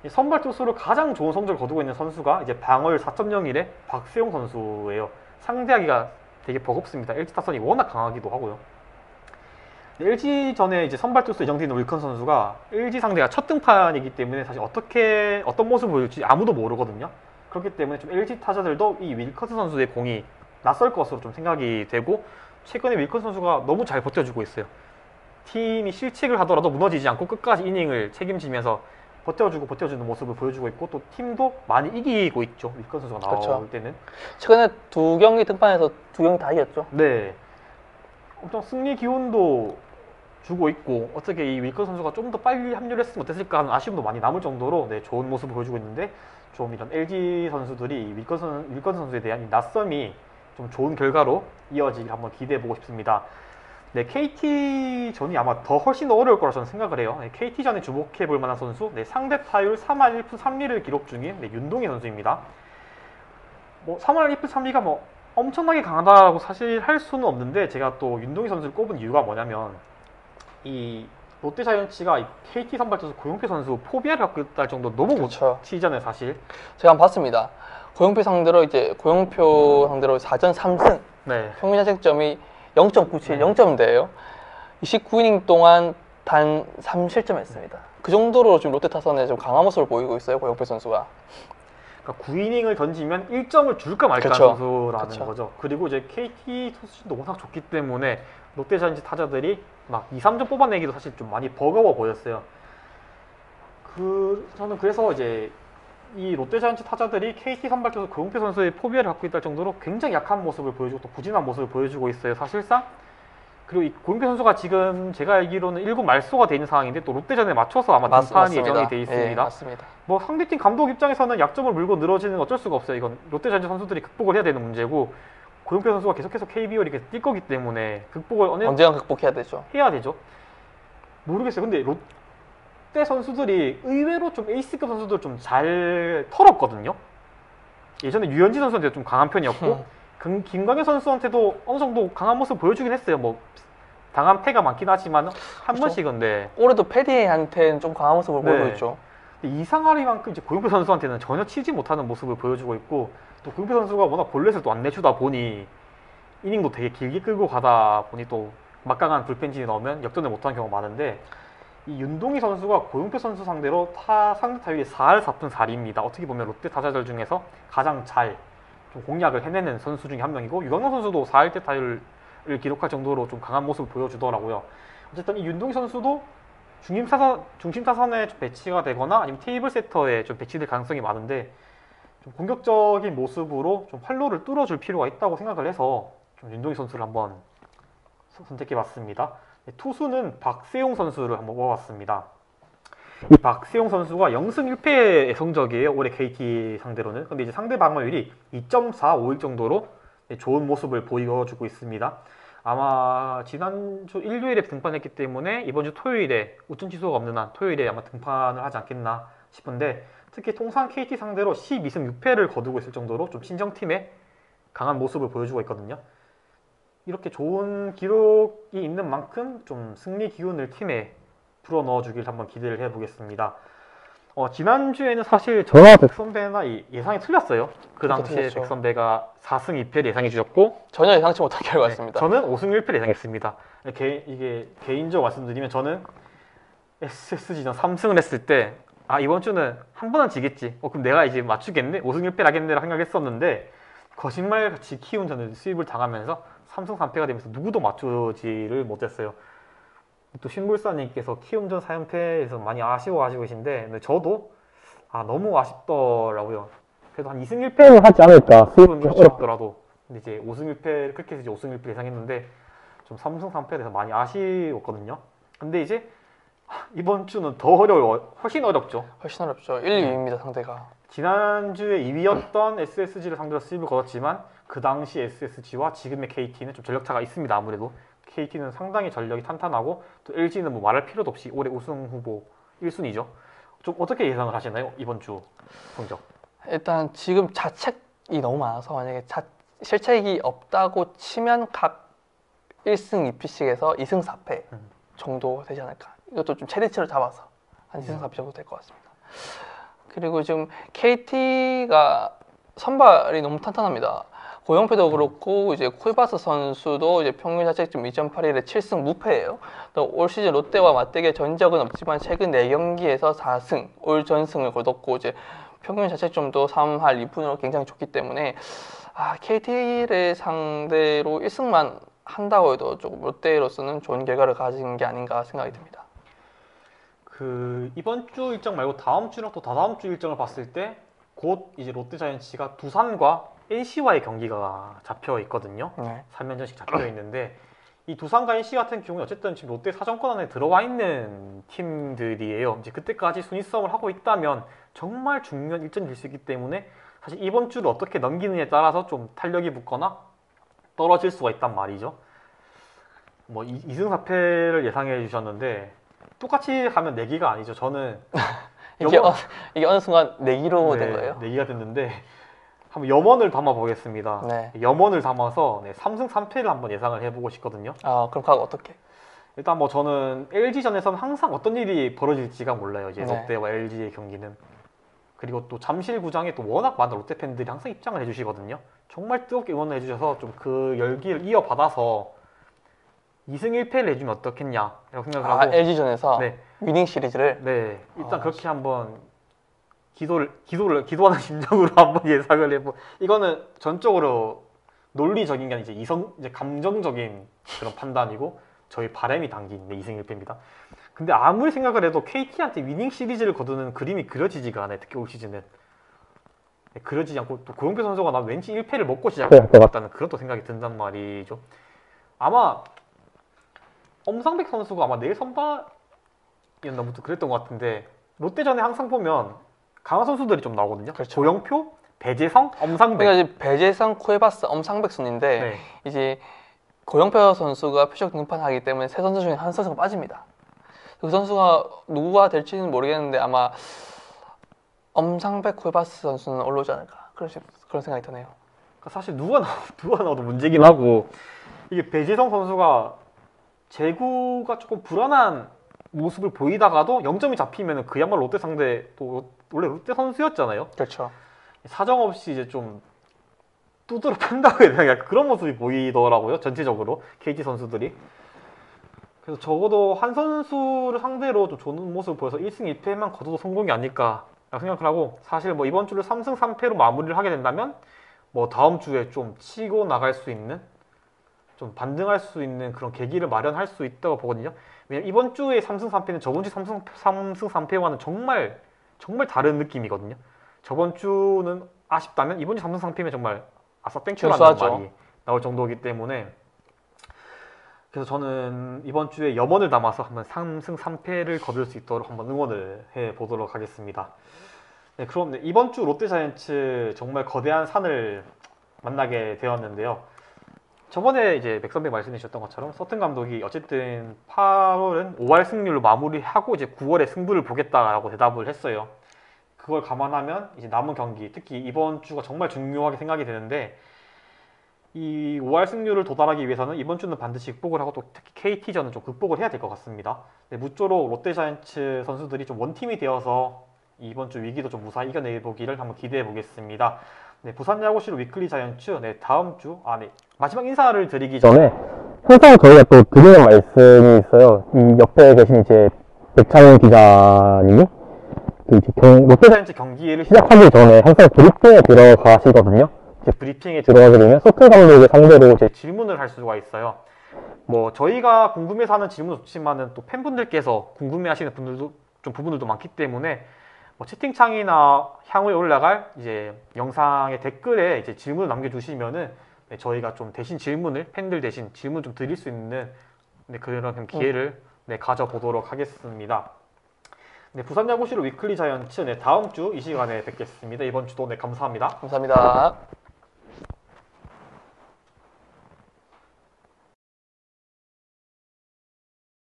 Speaker 1: 이 선발 투수로 가장 좋은 성적을 거두고 있는 선수가 이제 방어율 4.01의 박세용 선수예요. 상대하기가 되게 버겁습니다. LG 타선이 워낙 강하기도 하고요. LG 전에 이제 선발 투수 예정돼 있는 윌컨 선수가 LG 상대가 첫 등판이기 때문에 사실 어떤 모습을 보여줄지 아무도 모르거든요. 그렇기 때문에 좀 LG 타자들도 이 윌컨 선수의 공이 낯설 것으로 좀 생각이 되고 최근에 윌컨 선수가 너무 잘 버텨주고 있어요. 팀이 실책을 하더라도 무너지지 않고 끝까지 이닝을 책임지면서 버텨주는 모습을 보여주고 있고 또 팀도 많이 이기고 있죠. 윌컨 선수가 나올
Speaker 2: 그렇죠.
Speaker 1: 때는.
Speaker 2: 최근에 2경기 등판해서 2경기 다 이겼죠.
Speaker 1: 네. 엄청 승리 기운도 주고 있고 어떻게 이 윌컨 선수가 좀 더 빨리 합류를 했으면 어땠을까 하는 아쉬움도 많이 남을 정도로 네, 좋은 모습을 보여주고 있는데 좀 이런 LG 선수들이 윌컨 선수에 대한 이 낯섦이 좀 좋은 결과로 이어지길 한번 기대해 보고 싶습니다. 네, KT전이 아마 훨씬 더 어려울 거라 저는 생각을 해요. 네, KT전에 주목해 볼 만한 선수, 네, 상대 타율 3할 1푼 3리를 기록 중인 네, 윤동희 선수입니다. 3할 1푼 3리가 엄청나게 강하다고 사실 할 수는 없는데 제가 또 윤동희 선수를 꼽은 이유가 뭐냐면 이 롯데자이언츠가 이 KT 선발 투수 고용표 선수 포비아를 갖고 있다 정도 너무
Speaker 2: 그렇죠.
Speaker 1: 못 치잖아요, 사실.
Speaker 2: 제가 한번 봤습니다. 고용표 상대로 4전 3승.
Speaker 1: 네.
Speaker 2: 평균 자책점이 0.97, 0점대예요. 29이닝 동안 단 3실점했습니다. 그 정도로 지금 롯데 타선에 좀 강한 모습을 보이고 있어요, 고용표 선수가.
Speaker 1: 그러니까 9이닝을 던지면 1점을 줄까 말까
Speaker 2: 그쵸.
Speaker 1: 하는 선수라는
Speaker 2: 그쵸.
Speaker 1: 거죠. 그리고 이제 KT 투수진도 워낙 좋기 때문에 롯데자이언츠 타자들이 막 2, 3점 뽑아내기도 사실 좀 많이 버거워 보였어요. 저는 그래서 이제 이 롯데자이언츠 타자들이 KT 선발 투수 고용표 선수의 포비아를 갖고 있다 정도로 굉장히 약한 모습을 보여주고 또 부진한 모습을 보여주고 있어요, 사실상. 그리고 이 고용표 선수가 지금 제가 알기로는 1군 말소가 돼 있는 상황인데 또 롯데전에 맞춰서 아마 등판이 예정이 돼 있습니다.
Speaker 2: 예, 맞습니다.
Speaker 1: 상대팀 감독 입장에서는 약점을 물고 늘어지는 어쩔 수가 없어요. 이건 롯데자이언츠 선수들이 극복을 해야 되는 문제고 고용표 선수가 계속해서 KBO 리그에 뛸 거기 때문에 극복을
Speaker 2: 언젠가 극복해야 되죠.
Speaker 1: 해야 되죠. 모르겠어요. 근데 롯데 선수들이 의외로 좀 에이스급 선수들 좀 잘 털었거든요. 예전에 유현진 선수한테 좀 강한 편이었고 김광현 선수한테도 어느 정도 강한 모습 보여주긴 했어요. 당한 패가 많긴 하지만 한
Speaker 2: 그렇죠.
Speaker 1: 번씩은 네.
Speaker 2: 올해도 패디한테는 좀 강한 모습을
Speaker 1: 네.
Speaker 2: 보이고 있죠.
Speaker 1: 이상하리만큼 이제 고용표 선수한테는 전혀 치지 못하는 모습을 보여주고 있고 또 고용표 선수가 워낙 볼넷을 또 안 내주다 보니 이닝도 되게 길게 끌고 가다 보니 또 막강한 불펜진이 나오면 역전을 못하는 경우가 많은데 이 윤동희 선수가 고용표 선수 상대로 상대 타율이 4할 4푼 4리입니다. 어떻게 보면 롯데 타자들 중에서 가장 잘 좀 공략을 해내는 선수 중에 한 명이고 유강남 선수도 4할대 타율을 기록할 정도로 좀 강한 모습을 보여주더라고요. 어쨌든 이 윤동희 선수도 중심 타선에 좀 배치가 되거나 아니면 테이블 세터에 좀 배치될 가능성이 많은데 좀 공격적인 모습으로 좀 활로를 뚫어줄 필요가 있다고 생각을 해서 좀 윤동희 선수를 한번 선택해봤습니다. 투수는 박세용 선수를 한번 뽑아봤습니다. 이 박세용 선수가 0승 1패의 성적이에요. 올해 KT 상대로는. 근데 이제 상대 방어율이 2.451 정도로 좋은 모습을 보여주고 있습니다. 아마 지난주 일요일에 등판했기 때문에 이번 주 토요일에 우천 취소가 없는 한 토요일에 아마 등판을 하지 않겠나 싶은데, 특히 통산 KT 상대로 12승 6패를 거두고 있을 정도로 좀 친정팀에 강한 모습을 보여주고 있거든요. 이렇게 좋은 기록이 있는 만큼 좀 승리 기운을 팀에 불어넣어 주길 한번 기대를 해보겠습니다. 지난주에는 사실
Speaker 3: 전화
Speaker 1: 백선배나 예상이 틀렸어요. 그 당시에
Speaker 2: 틀렸죠.
Speaker 1: 백선배가 4승 2패를 예상해 주셨고,
Speaker 2: 전혀 예상치 못한 결과였습니다.
Speaker 1: 저는 5승 1패를 예상했습니다. 이게 개인적으로 말씀드리면 저는 SSG전 3승을 했을 때 이번 주는 한 번은 지겠지. 그럼 내가 이제 맞추겠네? 5승 1패를 하겠네라고 생각했었는데, 거짓말같이 키움전을 수입을 당하면서 3승 3패가 되면서 누구도 맞추지를 못했어요. 또 신불사님께서 키움전 4연패에서 많이 아쉬워하시고 계신데, 근데 저도 너무 아쉽더라고요. 그래도 한 2승 1패
Speaker 3: 게임을 하지 않을까.
Speaker 1: 수입은 어렵더라도, 근데 이제 5승 1패 그렇게 해서 이제 5승 1패 예상했는데 좀 3승 3패에 대해서 많이 아쉬웠거든요. 근데 이제 이번 주는 더 어려워요. 훨씬 어렵죠.
Speaker 2: 훨씬 어렵죠. 1, 2위입니다, 상대가.
Speaker 1: 지난주에 2위였던 SSG를 상대로 수입을 거뒀지만 그 당시 SSG와 지금의 KT는 좀 전력차가 있습니다. 아무래도 KT는 상당히 전력이 탄탄하고, 또 LG는 뭐 말할 필요도 없이 올해 우승 후보 1순위죠. 좀 어떻게 예상을 하시나요? 이번 주 성적.
Speaker 2: 일단 지금 자책이 너무 많아서 만약에 실책이 없다고 치면 각 1승 2패씩에서 2승 4패 정도 되지 않을까. 이것도 좀 최대치로 잡아서 한 2승 4패 정도 될 것 같습니다. 그리고 지금 KT가 선발이 너무 탄탄합니다. 고영표도 그렇고 이제 쿨바스 선수도 이제 평균 자책점 2.81에 7승 무패예요. 또 올 시즌 롯데와 맞대결 전적은 없지만 최근 4경기에서 4승, 올 전승을 거뒀고 이제 평균 자책점도 3할 2푼으로 굉장히 좋기 때문에 KT를 상대로 1승만 한다고 해도 조금 롯데로서는 좋은 결과를 가진 게 아닌가 생각이 듭니다.
Speaker 1: 이번 주 일정 말고 다음 주랑 또 다다음 주 일정을 봤을 때 곧 이제 롯데자이언츠가 두산과 NC와의 경기가 잡혀 있거든요.
Speaker 2: 네.
Speaker 1: 3연전씩 잡혀 있는데, 이 두산과 NC 같은 경우는 어쨌든 지금 롯데 사정권 안에 들어와 있는 팀들이에요. 이제 그때까지 순위 싸움을 하고 있다면 정말 중요한 일전이 될 수 있기 때문에, 사실 이번 주를 어떻게 넘기느냐에 따라서 좀 탄력이 붙거나 떨어질 수가 있단 말이죠. 뭐 2승 4패를 예상해 주셨는데 똑같이 가면 내기가 아니죠. 저는
Speaker 2: 이게 어느 순간 내기로 된 거예요?
Speaker 1: 내기가 됐는데 한번 염원을 담아 보겠습니다.
Speaker 2: 네.
Speaker 1: 염원을 담아서 3승 3패를 한번 예상을 해보고 싶거든요.
Speaker 2: 그럼 각 어떻게?
Speaker 1: 일단 뭐 저는 LG전에서는 항상 어떤 일이 벌어질지가 몰라요. 이제
Speaker 2: 네.
Speaker 1: 롯데와 LG의 경기는. 그리고 또 잠실구장에 또 워낙 많은 롯데 팬들이 항상 입장을 해주시거든요. 정말 뜨겁게 응원을 해주셔서 좀 그 열기를 이어받아서 2승 1패를 해주면 어떻겠냐라고 생각을 하고,
Speaker 2: LG전에서
Speaker 1: 네.
Speaker 2: 위닝 시리즈를?
Speaker 1: 네, 일단 그렇게 한번 기도하는 심정으로 한번 예상을 해보. 이거는 전적으로 논리적인 게 아니라 이제 감정적인 그런 판단이고 저희 바람이 담긴 2승 1패입니다. 근데 아무리 생각을 해도 KT한테 위닝 시리즈를 거두는 그림이 그려지지가 않아요. 특히 올 시즌은 그려지지 않고, 또 고영표 선수가 나 왠지 1패를 먹고 시작할 것 같다는 그런 또 생각이 든단 말이죠. 아마 엄상백 선수가 아마 내일 선발이었나부터 그랬던 것 같은데, 롯데전에 항상 보면 강한 선수들이 좀 나오거든요.
Speaker 2: 그렇죠.
Speaker 1: 고영표, 배재성, 엄상백.
Speaker 2: 그러니까 이제 배재성, 쿠에바스, 엄상백 순인데
Speaker 1: 네.
Speaker 2: 이제 고영표 선수가 표적 등판하기 때문에 세 선수 중에 한 선수가 빠집니다. 그 선수가 누구가 될지는 모르겠는데 아마 엄상백, 쿠에바스 선수는 올라오지 않을까 그런 생각이 드네요.
Speaker 1: 그러니까 사실 누가 나와도 문제긴 하고, 이게 배재성 선수가 제구가 조금 불안한 모습을 보이다가도 0점이 잡히면 그야말로 롯데 상대, 또 원래 롯데 선수였잖아요.
Speaker 2: 그렇죠.
Speaker 1: 사정없이 이제 좀 두드러 팬다고 해야 되나, 약간 그런 모습이 보이더라고요. 전체적으로 KT 선수들이. 그래서 적어도 한 선수를 상대로 좀 좋은 모습을 보여서 1승 2패만 거둬도 성공이 아닐까 생각을 하고, 사실 뭐 이번 주를 3승 3패로 마무리를 하게 된다면 뭐 다음 주에 좀 치고 나갈 수 있는, 좀 반등할 수 있는 그런 계기를 마련할 수 있다고 보거든요. 왜냐면 이번 주의 3승 3패는 저번 주 3승 3패와는 정말 다른 느낌이거든요. 저번 주는 아쉽다면 이번 주 3승 3패면 정말 아싸 땡큐라는
Speaker 2: 준수하죠.
Speaker 1: 말이 나올 정도이기 때문에, 그래서 저는 이번 주에 염원을 담아서 한번 3승 3패를 거둘 수 있도록 한번 응원을 해 보도록 하겠습니다. 네, 그럼 네, 이번 주 롯데자이언츠 정말 거대한 산을 만나게 되었는데요. 저번에 이제 맥선배 말씀해 주셨던 것처럼 서튼 감독이 어쨌든 8월은 5할 승률로 마무리하고 이제 9월에 승부를 보겠다라고 대답을 했어요. 그걸 감안하면 이제 남은 경기, 특히 이번 주가 정말 중요하게 생각이 되는데 이 5할 승률을 도달하기 위해서는 이번 주는 반드시 극복을 하고 또 특히 KT전은 좀 극복을 해야 될 것 같습니다. 네, 무쪼록 롯데자이언츠 선수들이 좀 원팀이 되어서 이번 주 위기도 좀 무사히 이겨내 보기를 한번 기대해 보겠습니다. 네, 부산 야구실 위클리 자이언츠 네, 다음 주 네, 마지막 인사를 드리기 전에
Speaker 3: 항상 저희가 또 드리는 말씀이 있어요. 이 옆에 계신 이제 백창훈 기자님이 그 이제
Speaker 1: 롯데자이언츠 경기를
Speaker 3: 시작하기 전에 항상 브리핑에 들어가시거든요.
Speaker 1: 이제 브리핑에
Speaker 3: 들어가게 되면 소트 감독을 상대로 이제
Speaker 1: 질문을 할 수가 있어요. 뭐 저희가 궁금해서 하는 질문도 좋지만은 또 팬분들께서 궁금해하시는 분들도 좀 부분들도 많기 때문에 뭐 채팅창이나 향후에 올라갈 이제 영상의 댓글에 이제 질문을 남겨주시면은 네, 저희가 좀 대신 질문을 팬들 대신 질문 좀 드릴 수 있는 네, 그런 기회를 네, 가져보도록 하겠습니다. 네, 부산 야구실 위클리 자이언츠 네, 다음 주 이 시간에 뵙겠습니다. 이번 주도 네, 감사합니다.
Speaker 2: 감사합니다.